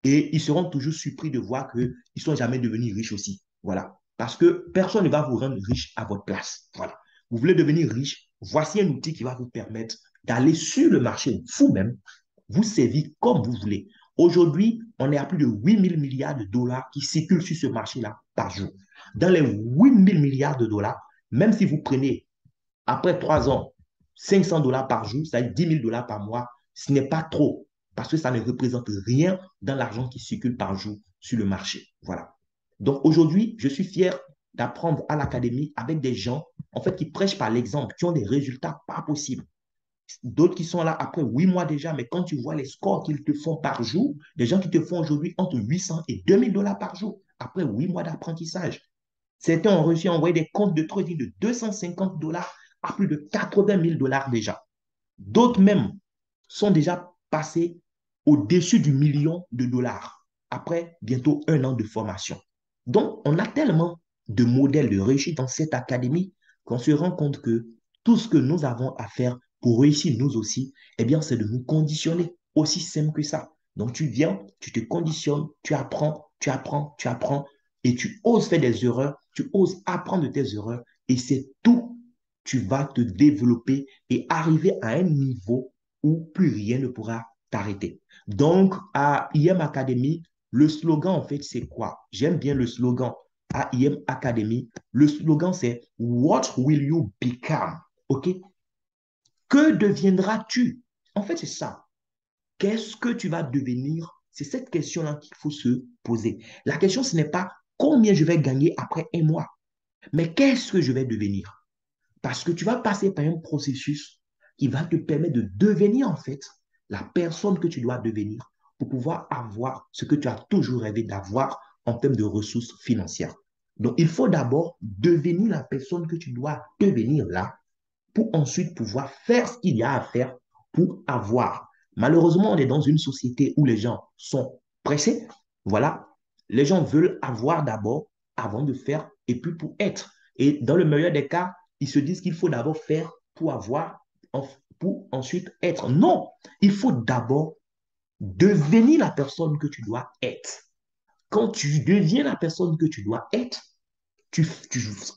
Et ils seront toujours surpris de voir qu'ils ne sont jamais devenus riches aussi. Voilà. Parce que personne ne va vous rendre riche à votre place. Voilà. Vous voulez devenir riche, voici un outil qui va vous permettre d'aller sur le marché vous-même, vous servir comme vous voulez. Aujourd'hui, on est à plus de 8 000 milliards de dollars qui circulent sur ce marché-là par jour. Dans les 8 000 milliards de dollars, même si vous prenez, après 3 ans, 500 $ par jour, c'est-à-dire 10 000 $ par mois, ce n'est pas trop parce que ça ne représente rien dans l'argent qui circule par jour sur le marché. Voilà. Donc aujourd'hui, je suis fier d'apprendre à l'académie avec des gens en fait qui prêchent par l'exemple, qui ont des résultats pas possibles. D'autres qui sont là après 8 mois déjà, mais quand tu vois les scores qu'ils te font par jour, des gens qui te font aujourd'hui entre 800 et 2 000 $ par jour, après 8 mois d'apprentissage. Certains ont réussi à envoyer des comptes de trading de 250 $ à plus de 80 000 $ déjà. D'autres même sont déjà passés au-dessus du million de dollars après bientôt 1 an de formation. Donc, on a tellement de modèles de réussite dans cette académie qu'on se rend compte que tout ce que nous avons à faire pour réussir nous aussi, eh bien, c'est de nous conditionner. Aussi simple que ça. Donc, tu viens, tu te conditionnes, tu apprends, tu apprends, tu apprends, et tu oses faire des erreurs, tu oses apprendre de tes erreurs, et c'est tout. Tu vas te développer et arriver à un niveau où plus rien ne pourra t'arrêter. Donc, à IM Academy, le slogan, en fait, c'est quoi? J'aime bien le slogan. à IM Academy. Le slogan, c'est What will you become? OK? Que deviendras-tu? En fait, c'est ça. Qu'est-ce que tu vas devenir? C'est cette question-là qu'il faut se poser. La question, ce n'est pas combien je vais gagner après un mois, mais qu'est-ce que je vais devenir? Parce que tu vas passer par un processus qui va te permettre de devenir en fait la personne que tu dois devenir pour pouvoir avoir ce que tu as toujours rêvé d'avoir en termes de ressources financières. Donc, il faut d'abord devenir la personne que tu dois devenir là pour ensuite pouvoir faire ce qu'il y a à faire pour avoir. Malheureusement, on est dans une société où les gens sont pressés. Voilà, les gens veulent avoir d'abord avant de faire et puis pour être. Et dans le meilleur des cas, ils se disent qu'il faut d'abord faire pour avoir, pour ensuite être. Non, il faut d'abord devenir la personne que tu dois être. Quand tu deviens la personne que tu dois être,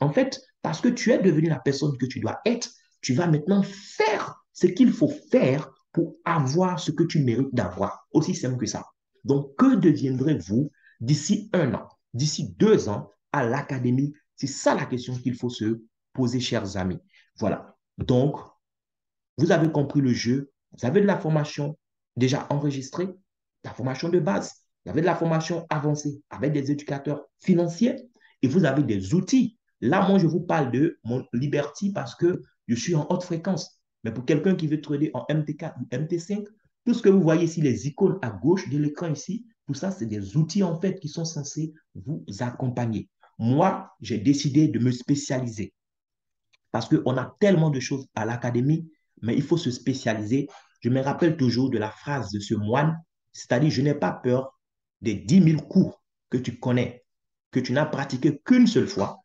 en fait, parce que tu es devenu la personne que tu dois être, tu vas maintenant faire ce qu'il faut faire pour avoir ce que tu mérites d'avoir. Aussi simple que ça. Donc, que deviendrez-vous d'ici un an, d'ici 2 ans à l'académie? C'est ça la question qu'il faut se poser, chers amis. Voilà. Donc, vous avez compris le jeu, vous avez de la formation déjà enregistrée, la formation de base, vous avez de la formation avancée avec des éducateurs financiers et vous avez des outils. Là, moi, je vous parle de mon Liberty parce que je suis en haute fréquence. Mais pour quelqu'un qui veut trader en MT4 ou MT5, tout ce que vous voyez ici, les icônes à gauche de l'écran ici, tout ça, c'est des outils en fait qui sont censés vous accompagner. Moi, j'ai décidé de me spécialiser. Parce qu'on a tellement de choses à l'académie, mais il faut se spécialiser. Je me rappelle toujours de la phrase de ce moine, c'est-à-dire, je n'ai pas peur des 10 000 cours que tu connais, que tu n'as pratiqué qu'une seule fois,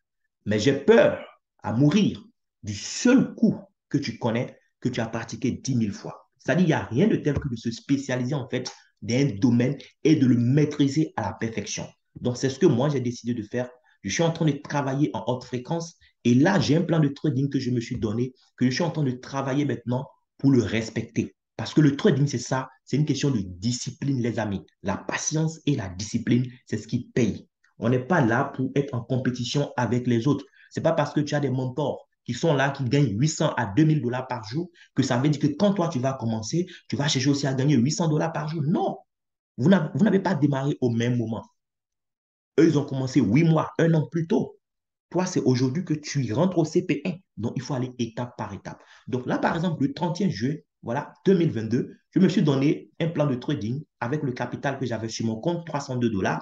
mais j'ai peur à mourir du seul cours que tu connais, que tu as pratiqué 10 000 fois. C'est-à-dire, il n'y a rien de tel que de se spécialiser en fait dans un domaine et de le maîtriser à la perfection. Donc, c'est ce que moi, j'ai décidé de faire. Je suis en train de travailler en haute fréquence et là, j'ai un plan de trading que je me suis donné, que je suis en train de travailler maintenant pour le respecter. Parce que le trading, c'est ça, c'est une question de discipline, les amis. La patience et la discipline, c'est ce qui paye. On n'est pas là pour être en compétition avec les autres. Ce n'est pas parce que tu as des mentors qui sont là, qui gagnent 800 à 2000 $ par jour, que ça veut dire que quand toi, tu vas commencer, tu vas chercher aussi à gagner 800 $ par jour. Non, vous n'avez pas démarré au même moment. Eux, ils ont commencé 8 mois, un an plus tôt. Toi, c'est aujourd'hui que tu rentres au CP1. Donc, il faut aller étape par étape. Donc là, par exemple, le 31 juin, voilà, 2022, je me suis donné un plan de trading avec le capital que j'avais sur mon compte, 302 $.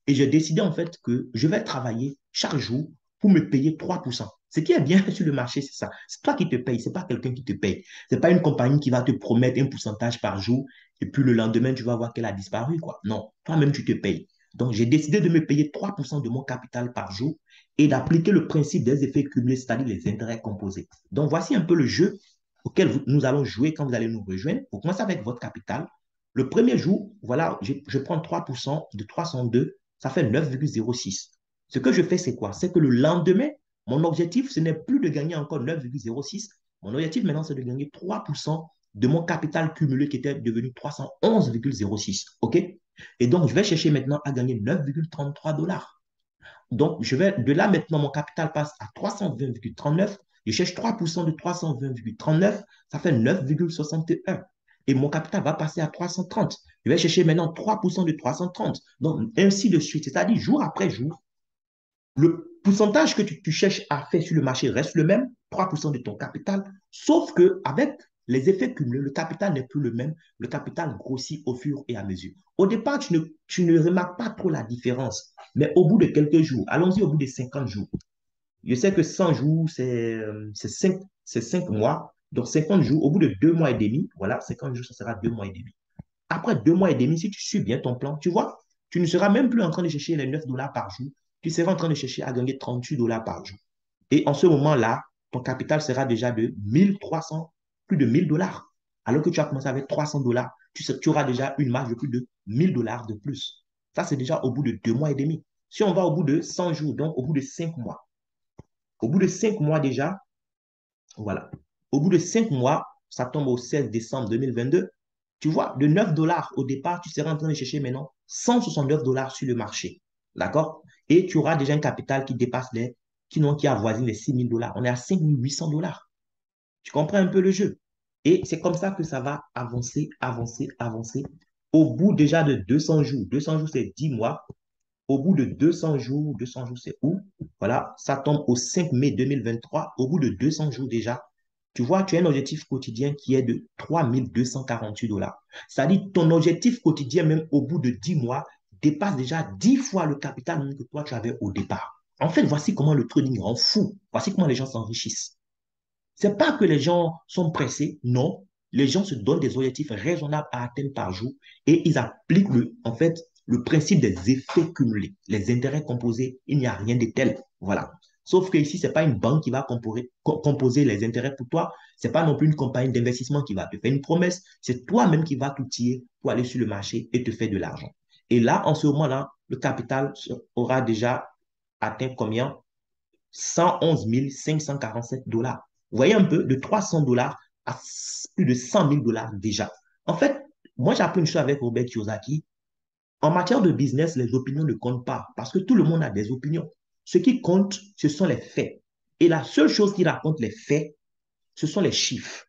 Et j'ai décidé en fait que je vais travailler chaque jour pour me payer 3%. Ce qui est bien sur le marché, c'est ça. C'est toi qui te payes, ce n'est pas quelqu'un qui te paye. Ce n'est pas une compagnie qui va te promettre un pourcentage par jour et puis le lendemain, tu vas voir qu'elle a disparu, quoi. Non, toi-même, tu te payes. Donc, j'ai décidé de me payer 3% de mon capital par jour et d'appliquer le principe des effets cumulés, c'est-à-dire les intérêts composés. Donc, voici un peu le jeu auquel nous allons jouer quand vous allez nous rejoindre. Vous commencez avec votre capital. Le premier jour, voilà, je prends 3% de 302, ça fait 9,06. Ce que je fais, c'est quoi? C'est que le lendemain, mon objectif, ce n'est plus de gagner encore 9,06. Mon objectif maintenant, c'est de gagner 3% de mon capital cumulé qui était devenu 311,06. OK? Et donc, je vais chercher maintenant à gagner 9,33 $. Donc, de là maintenant, mon capital passe à 320,39. Je cherche 3% de 320,39, ça fait 9,61. Et mon capital va passer à 330. Je vais chercher maintenant 3% de 330. Donc, ainsi de suite. C'est-à-dire, jour après jour, le pourcentage que tu cherches à faire sur le marché reste le même, 3% de ton capital, sauf qu'avec les effets cumulés, le capital n'est plus le même, le capital grossit au fur et à mesure. Au départ, tu ne remarques pas trop la différence, mais au bout de quelques jours, allons-y au bout de 50 jours, je sais que 100 jours, c'est 5 mois, donc 50 jours, au bout de 2 mois et demi, voilà, 50 jours, ça sera 2 mois et demi. Après 2 mois et demi, si tu suis bien ton plan, tu vois, tu ne seras même plus en train de chercher les 9 $ par jour. Tu seras en train de chercher à gagner 38 $ par jour. Et en ce moment-là, ton capital sera déjà de 1300, plus de 1000 $. Alors que tu as commencé avec 300 $, tu auras déjà une marge de plus de 1000 $ de plus. Ça, c'est déjà au bout de 2 mois et demi. Si on va au bout de 100 jours, donc au bout de 5 mois, au bout de 5 mois déjà, voilà. Au bout de 5 mois, ça tombe au 16 décembre 2022. Tu vois, de 9 $ au départ, tu seras en train de chercher maintenant 169 $ sur le marché. D'accord? Et tu auras déjà un capital qui dépasse qui avoisine les 6 000 $. On est à 5 800 $. Tu comprends un peu le jeu? Et c'est comme ça que ça va avancer, avancer, avancer. Au bout déjà de 200 jours, c'est 10 mois. Au bout de 200 jours, c'est où? Voilà, ça tombe au 5 mai 2023. Au bout de 200 jours déjà, tu vois, tu as un objectif quotidien qui est de 3 248 $. C'est-à-dire ton objectif quotidien, même au bout de 10 mois, dépasse déjà 10 fois le capital même que toi, tu avais au départ. En fait, voici comment le trading rend fou. Voici comment les gens s'enrichissent. C'est pas que les gens sont pressés, non. Les gens se donnent des objectifs raisonnables à atteindre par jour et ils appliquent en fait, le principe des effets cumulés, les intérêts composés. Il n'y a rien de tel. Voilà. Sauf que ici, c'est pas une banque qui va composer les intérêts pour toi. C'est pas non plus une compagnie d'investissement qui va te faire une promesse. C'est toi-même qui vas tout tirer pour aller sur le marché et te faire de l'argent. Et là, en ce moment-là, le capital aura déjà atteint combien? 111 547 $. Vous voyez un peu, de 300 $ à plus de 100 000 $ déjà. En fait, moi, j'ai appris une chose avec Robert Kiyosaki. En matière de business, les opinions ne comptent pas parce que tout le monde a des opinions. Ce qui compte, ce sont les faits. Et la seule chose qui raconte les faits, ce sont les chiffres.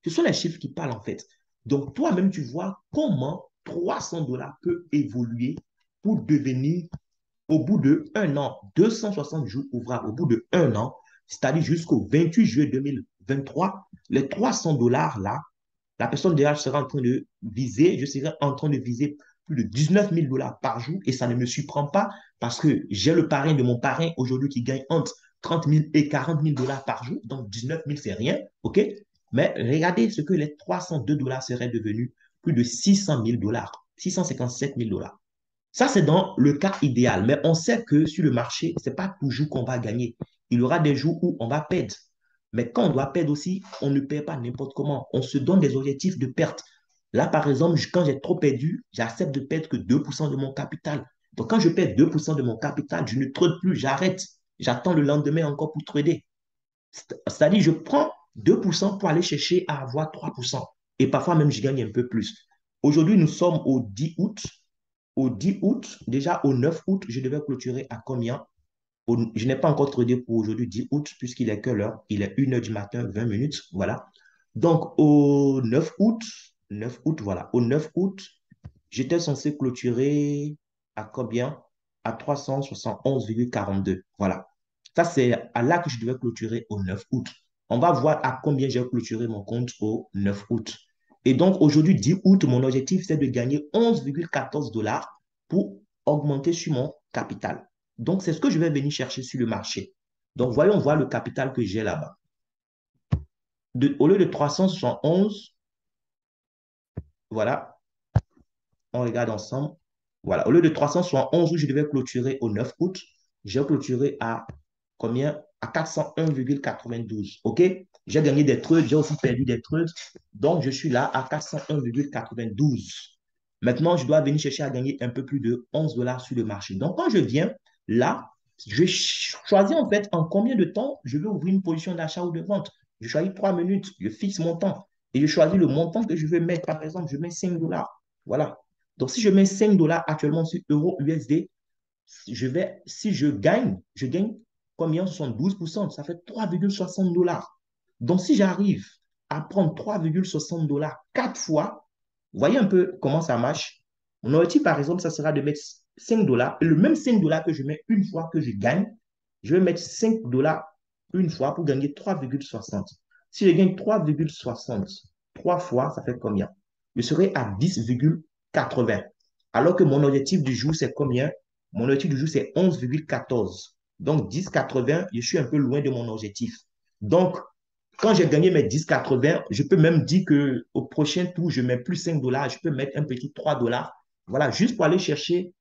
Ce sont les chiffres qui parlent en fait. Donc, toi-même, tu vois comment 300 $ peut évoluer pour devenir au bout de un an, 260 jours ouvrables, au bout de un an, c'est-à-dire jusqu'au 28 juillet 2023, les 300 $ là, la personne déjà sera en train de viser, je serai en train de viser plus de 19 000 $ par jour et ça ne me surprend pas parce que j'ai le parrain de mon parrain aujourd'hui qui gagne entre 30 000 et 40 000 $ par jour, donc 19 000 c'est rien, ok? Mais regardez ce que les 302 $ seraient devenus, plus de 600 000 $, 657 000 $. Ça, c'est dans le cas idéal. Mais on sait que sur le marché, ce n'est pas toujours qu'on va gagner. Il y aura des jours où on va perdre. Mais quand on doit perdre aussi, on ne perd pas n'importe comment. On se donne des objectifs de perte. Là, par exemple, quand j'ai trop perdu, j'accepte de perdre que 2% de mon capital. Donc, quand je perds 2% de mon capital, je ne trade plus, j'arrête. J'attends le lendemain encore pour trader. C'est-à-dire, je prends 2% pour aller chercher à avoir 3%. Et parfois même, je gagne un peu plus. Aujourd'hui, nous sommes au 10 août. Au 10 août, déjà au 9 août, je devais clôturer à combien? Je n'ai pas encore tradé pour aujourd'hui 10 août, puisqu'il est que l'heure. Il est 1 h du matin, 20 minutes. Voilà. Donc, au 9 août, 9 août, voilà. Au 9 août, j'étais censé clôturer à combien? À 371,42. Voilà. Ça, c'est à là que je devais clôturer au 9 août. On va voir à combien j'ai clôturé mon compte au 9 août. Et donc, aujourd'hui, 10 août, mon objectif, c'est de gagner 11,14 $ pour augmenter sur mon capital. Donc, c'est ce que je vais venir chercher sur le marché. Donc, voyons voir le capital que j'ai là-bas. Au lieu de 371, voilà, on regarde ensemble. Voilà, au lieu de 371 où je devais clôturer au 9 août, j'ai clôturé à combien? À 401,92. OK? J'ai gagné des trades, j'ai aussi perdu des trades. Donc, je suis là à 401,92. Maintenant, je dois venir chercher à gagner un peu plus de 11 $ sur le marché. Donc, quand je viens là, je choisis en fait en combien de temps je veux ouvrir une position d'achat ou de vente. Je choisis 3 minutes, je fixe mon temps et je choisis le montant que je veux mettre. Par exemple, je mets 5 $. Voilà. Donc, si je mets 5 $ actuellement sur euro USD, si je gagne combien? 72%. Ça fait 3,60 $. Donc, si j'arrive à prendre 3,60 $ 4 fois, vous voyez un peu comment ça marche? Mon objectif, par exemple, ça sera de mettre 5 $. Et le même 5 $ que je mets une fois que je gagne, je vais mettre 5 $ une fois pour gagner 3,60. Si je gagne 3,60 3 fois, ça fait combien? Je serai à 10,80. Alors que mon objectif du jour, c'est combien? Mon objectif du jour, c'est 11,14. Donc, 10,80, je suis un peu loin de mon objectif. Donc, quand j'ai gagné mes 10,80, je peux même dire qu'au prochain tour, je mets plus 5 $, je peux mettre un petit 3 $. Voilà, juste pour aller chercher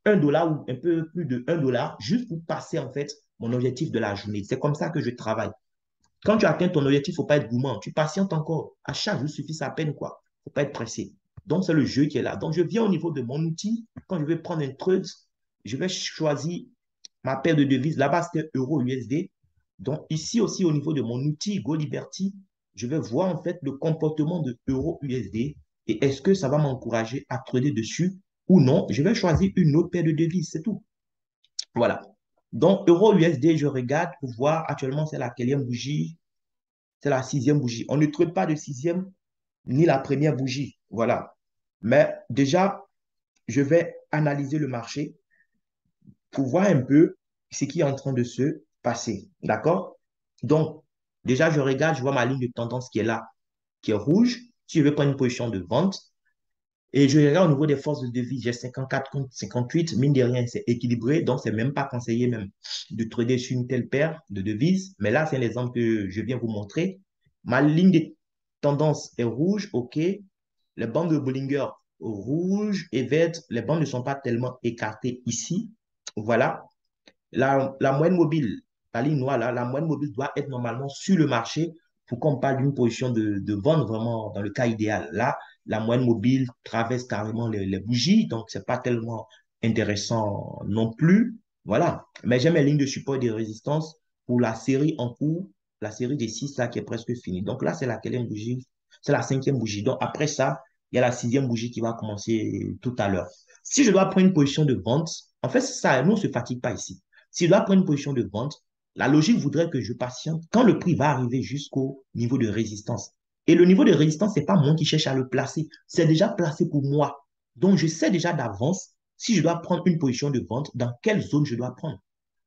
1 $ ou un peu plus de 1 $, juste pour passer en fait mon objectif de la journée. C'est comme ça que je travaille. Quand tu atteins ton objectif, il ne faut pas être gourmand. Tu patientes encore. À chaque jour suffit sa peine, quoi. Il ne faut pas être pressé. Donc, c'est le jeu qui est là. Donc, je viens au niveau de mon outil. Quand je vais prendre un trade, je vais choisir ma paire de devises. Là-bas, c'était euro USD. Donc, ici aussi, au niveau de mon outil Go Liberty, je vais voir en fait le comportement de euro USD et est-ce que ça va m'encourager à trader dessus ou non. Je vais choisir une autre paire de devises, c'est tout. Voilà. Donc, euro USD, je regarde pour voir actuellement c'est la quatrième bougie, c'est la sixième bougie. On ne traite pas de sixième ni la première bougie. Voilà. Mais déjà, je vais analyser le marché pour voir un peu ce qui est en train de se passer. D'accord? Donc, déjà, je regarde, je vois ma ligne de tendance qui est là, qui est rouge. Si je veux prendre une position de vente, et je regarde au niveau des forces de devise, j'ai 54 contre 58. Mine de rien, c'est équilibré. Donc, c'est même pas conseillé même de trader sur une telle paire de devises. Mais là, c'est un exemple que je viens vous montrer. Ma ligne de tendance est rouge, OK. Les bandes de Bollinger rouge et verte, les bandes ne sont pas tellement écartées ici. Voilà. La moyenne mobile, la ligne noire là, la moyenne mobile doit être normalement sur le marché pour qu'on parle d'une position de vente vraiment dans le cas idéal. Là, la moyenne mobile traverse carrément les bougies, donc c'est pas tellement intéressant non plus. Voilà. Mais j'ai mes lignes de support et de résistance pour la série en cours, la série des 6 là qui est presque finie. Donc là, c'est la quatrième bougie? C'est la cinquième bougie. Donc après ça, il y a la sixième bougie qui va commencer tout à l'heure. Si je dois prendre une position de vente, en fait, c'est ça, nous, on ne se fatigue pas ici. Si je dois prendre une position de vente, la logique voudrait que je patiente quand le prix va arriver jusqu'au niveau de résistance. Et le niveau de résistance, ce n'est pas moi qui cherche à le placer. C'est déjà placé pour moi. Donc, je sais déjà d'avance si je dois prendre une position de vente, dans quelle zone je dois prendre.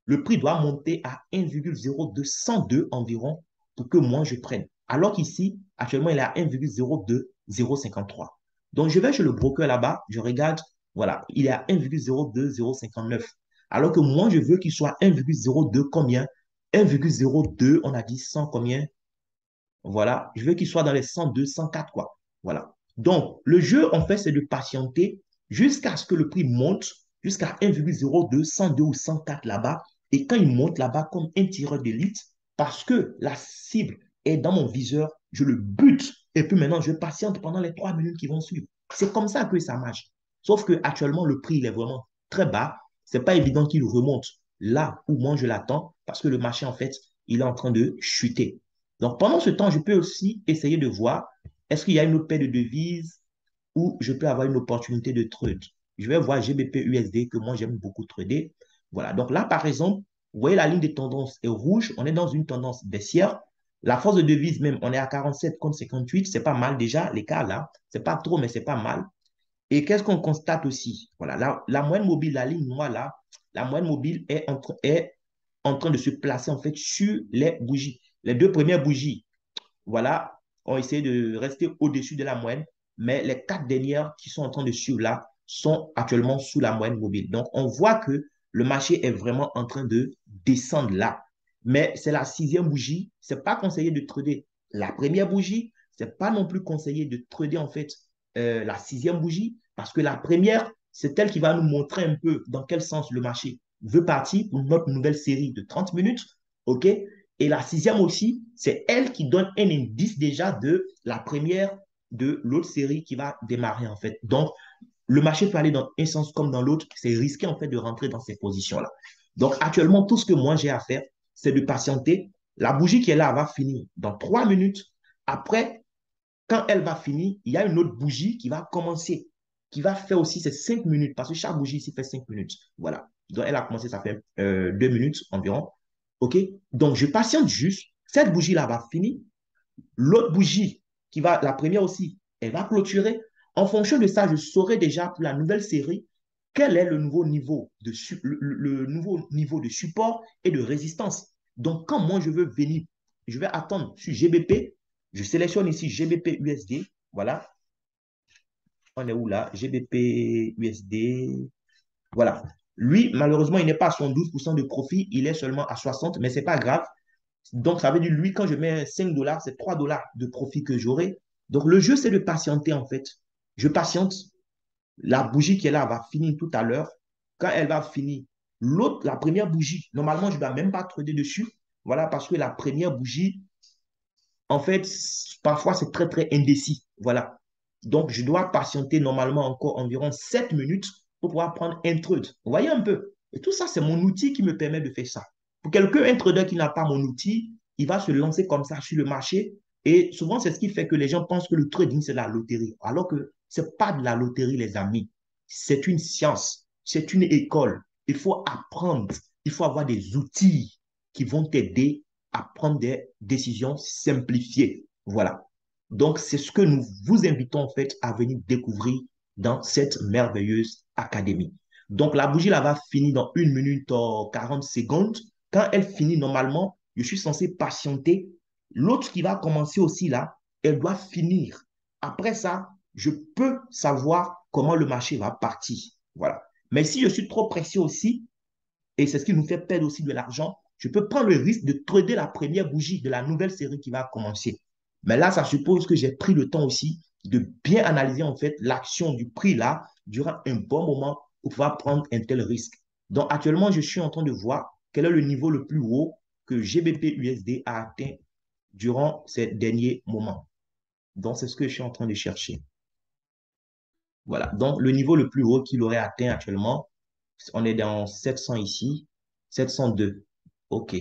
Le prix doit monter à 1,0202 environ pour que moi je prenne. Alors qu'ici, actuellement, il est à 1,02053. Donc, je vais chez le broker là-bas, je regarde, voilà, il est à 1,02059. Alors que moi, je veux qu'il soit 1,02 combien? 1,02, on a dit 100 combien? Voilà, je veux qu'il soit dans les 102, 104, quoi. Voilà. Donc, le jeu, en fait, c'est de patienter jusqu'à ce que le prix monte jusqu'à 1,02, 102 ou 104 là-bas. Et quand il monte là-bas comme un tireur d'élite, parce que la cible est dans mon viseur, je le bute. Et puis maintenant, je patiente pendant les 3 minutes qui vont suivre. C'est comme ça que ça marche. Sauf que actuellement, le prix, il est vraiment très bas. C'est pas évident qu'il remonte là où moi je l'attends parce que le marché, en fait, il est en train de chuter. Donc, pendant ce temps, je peux aussi essayer de voir est-ce qu'il y a une autre paire de devises où je peux avoir une opportunité de trade. Je vais voir GBP USD que moi j'aime beaucoup trader. Voilà. Donc là, par exemple, vous voyez la ligne de tendance est rouge. On est dans une tendance baissière. La force de devise même, on est à 47 contre 58. C'est pas mal déjà, l'écart là. C'est pas trop, mais c'est pas mal. Et qu'est-ce qu'on constate aussi? Voilà, la moyenne mobile, la ligne noire là, la moyenne mobile est en train de se placer en fait sur les bougies. Les deux premières bougies, voilà, ont essayé de rester au-dessus de la moyenne, mais les quatre dernières qui sont en train de suivre là sont actuellement sous la moyenne mobile. Donc, on voit que le marché est vraiment en train de descendre là. Mais c'est la sixième bougie. Ce n'est pas conseillé de trader la première bougie. Ce n'est pas non plus conseillé de trader en fait la sixième bougie parce que la première, c'est elle qui va nous montrer un peu dans quel sens le marché veut partir pour notre nouvelle série de 30 minutes. OK? Et la sixième aussi, c'est elle qui donne un indice déjà de la première de l'autre série qui va démarrer en fait. Donc, le marché peut aller dans un sens comme dans l'autre. C'est risqué en fait de rentrer dans ces positions-là. Donc, actuellement, tout ce que moi j'ai à faire, c'est de patienter. La bougie qui est là va finir dans 3 minutes. Après, quand elle va finir, il y a une autre bougie qui va commencer, qui va faire aussi ces 5 minutes, parce que chaque bougie ici fait 5 minutes. Voilà. Donc, elle a commencé, ça fait 2 minutes environ. OK? Donc, je patiente juste. Cette bougie-là va finir. L'autre bougie, qui va, la première aussi, elle va clôturer. En fonction de ça, je saurai déjà pour la nouvelle série quel est le nouveau niveau le nouveau niveau de support et de résistance. Donc, quand moi je veux venir, je vais attendre sur GBP, je sélectionne ici GBP USD. Voilà. On est où là? GBP USD. Voilà. Lui, malheureusement, il n'est pas à 72% de profit, il est seulement à 60, mais ce n'est pas grave. Donc, ça veut dire, lui, quand je mets 5 dollars, c'est 3 dollars de profit que j'aurai. Donc, le jeu, c'est de patienter, en fait. Je patiente. La bougie qui est là va finir tout à l'heure. Quand elle va finir, l'autre, la première bougie, normalement, je ne dois même pas trader dessus. Voilà, parce que la première bougie, en fait, parfois, c'est très, très indécis. Voilà. Donc, je dois patienter normalement encore environ 7 minutes pour pouvoir prendre un trade. Vous voyez un peu? Et tout ça, c'est mon outil qui me permet de faire ça. Pour quelqu'un, un trader qui n'a pas mon outil, il va se lancer comme ça sur le marché. Et souvent, c'est ce qui fait que les gens pensent que le trading, c'est la loterie. Alors que ce n'est pas de la loterie, les amis. C'est une science. C'est une école. il faut apprendre, il faut avoir des outils qui vont t'aider à prendre des décisions simplifiées. Voilà. Donc, c'est ce que nous vous invitons en fait à venir découvrir dans cette merveilleuse académie. Donc, la bougie là va finir dans 1 minute 40 secondes. Quand elle finit normalement, je suis censé patienter. L'autre qui va commencer aussi là, elle doit finir. Après ça, je peux savoir comment le marché va partir. Voilà. Mais si je suis trop pressé aussi, et c'est ce qui nous fait perdre aussi de l'argent, je peux prendre le risque de trader la première bougie de la nouvelle série qui va commencer. Mais là, ça suppose que j'ai pris le temps aussi de bien analyser en fait l'action du prix là durant un bon moment pour pouvoir prendre un tel risque. Donc actuellement, je suis en train de voir quel est le niveau le plus haut que GBP USD a atteint durant ces derniers moments. Donc c'est ce que je suis en train de chercher. Voilà. Donc le niveau le plus haut qu'il aurait atteint actuellement, on est dans 700 ici, 702. OK.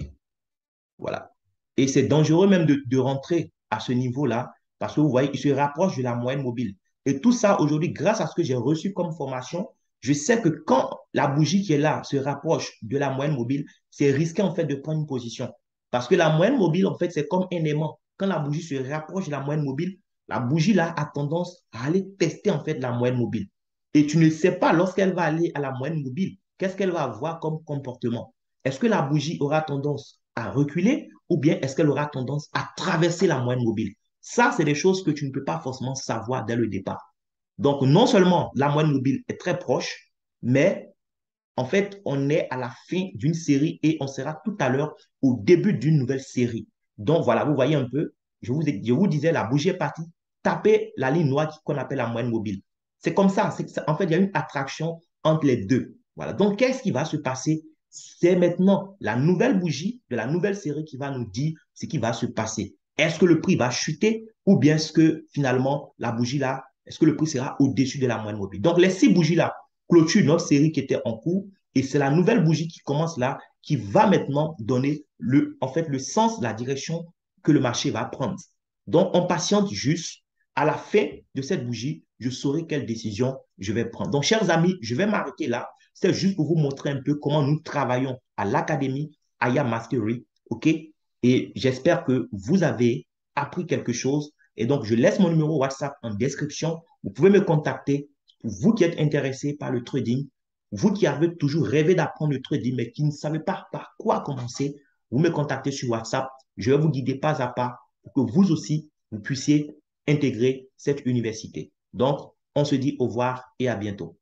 Voilà. Et c'est dangereux même de rentrer à ce niveau-là parce que vous voyez, il se rapproche de la moyenne mobile. Et tout ça, aujourd'hui, grâce à ce que j'ai reçu comme formation, je sais que quand la bougie qui est là se rapproche de la moyenne mobile, c'est risqué en fait de prendre une position. Parce que la moyenne mobile, en fait, c'est comme un aimant. Quand la bougie se rapproche de la moyenne mobile, la bougie là a tendance à aller tester en fait la moyenne mobile. Et tu ne sais pas lorsqu'elle va aller à la moyenne mobile, qu'est-ce qu'elle va avoir comme comportement. Est-ce que la bougie aura tendance à reculer ou bien est-ce qu'elle aura tendance à traverser la moyenne mobile? Ça, c'est des choses que tu ne peux pas forcément savoir dès le départ. Donc, non seulement la moyenne mobile est très proche, mais en fait, on est à la fin d'une série et on sera tout à l'heure au début d'une nouvelle série. Donc, voilà, vous voyez un peu, je vous disais, la bougie est partie, tapez la ligne noire qu'on appelle la moyenne mobile. C'est comme ça, en fait, il y a une attraction entre les deux. Voilà, donc qu'est-ce qui va se passer? C'est maintenant la nouvelle bougie de la nouvelle série qui va nous dire ce qui va se passer. Est-ce que le prix va chuter ou bien est-ce que finalement la bougie là, est-ce que le prix sera au-dessus de la moyenne mobile? Donc les 6 bougies là clôturent notre série qui était en cours et c'est la nouvelle bougie qui commence là qui va maintenant donner en fait, le sens, la direction que le marché va prendre. Donc on patiente juste. À la fin de cette bougie, je saurai quelle décision je vais prendre. Donc, chers amis, je vais m'arrêter là. C'est juste pour vous montrer un peu comment nous travaillons à l'académie Aya Mastery. OK? Et j'espère que vous avez appris quelque chose. Et donc, je laisse mon numéro WhatsApp en description. Vous pouvez me contacter. Vous qui êtes intéressé par le trading, vous qui avez toujours rêvé d'apprendre le trading, mais qui ne savez pas par quoi commencer, vous me contactez sur WhatsApp. Je vais vous guider pas à pas pour que vous aussi, vous puissiez intégrer cette université. Donc, on se dit au revoir et à bientôt.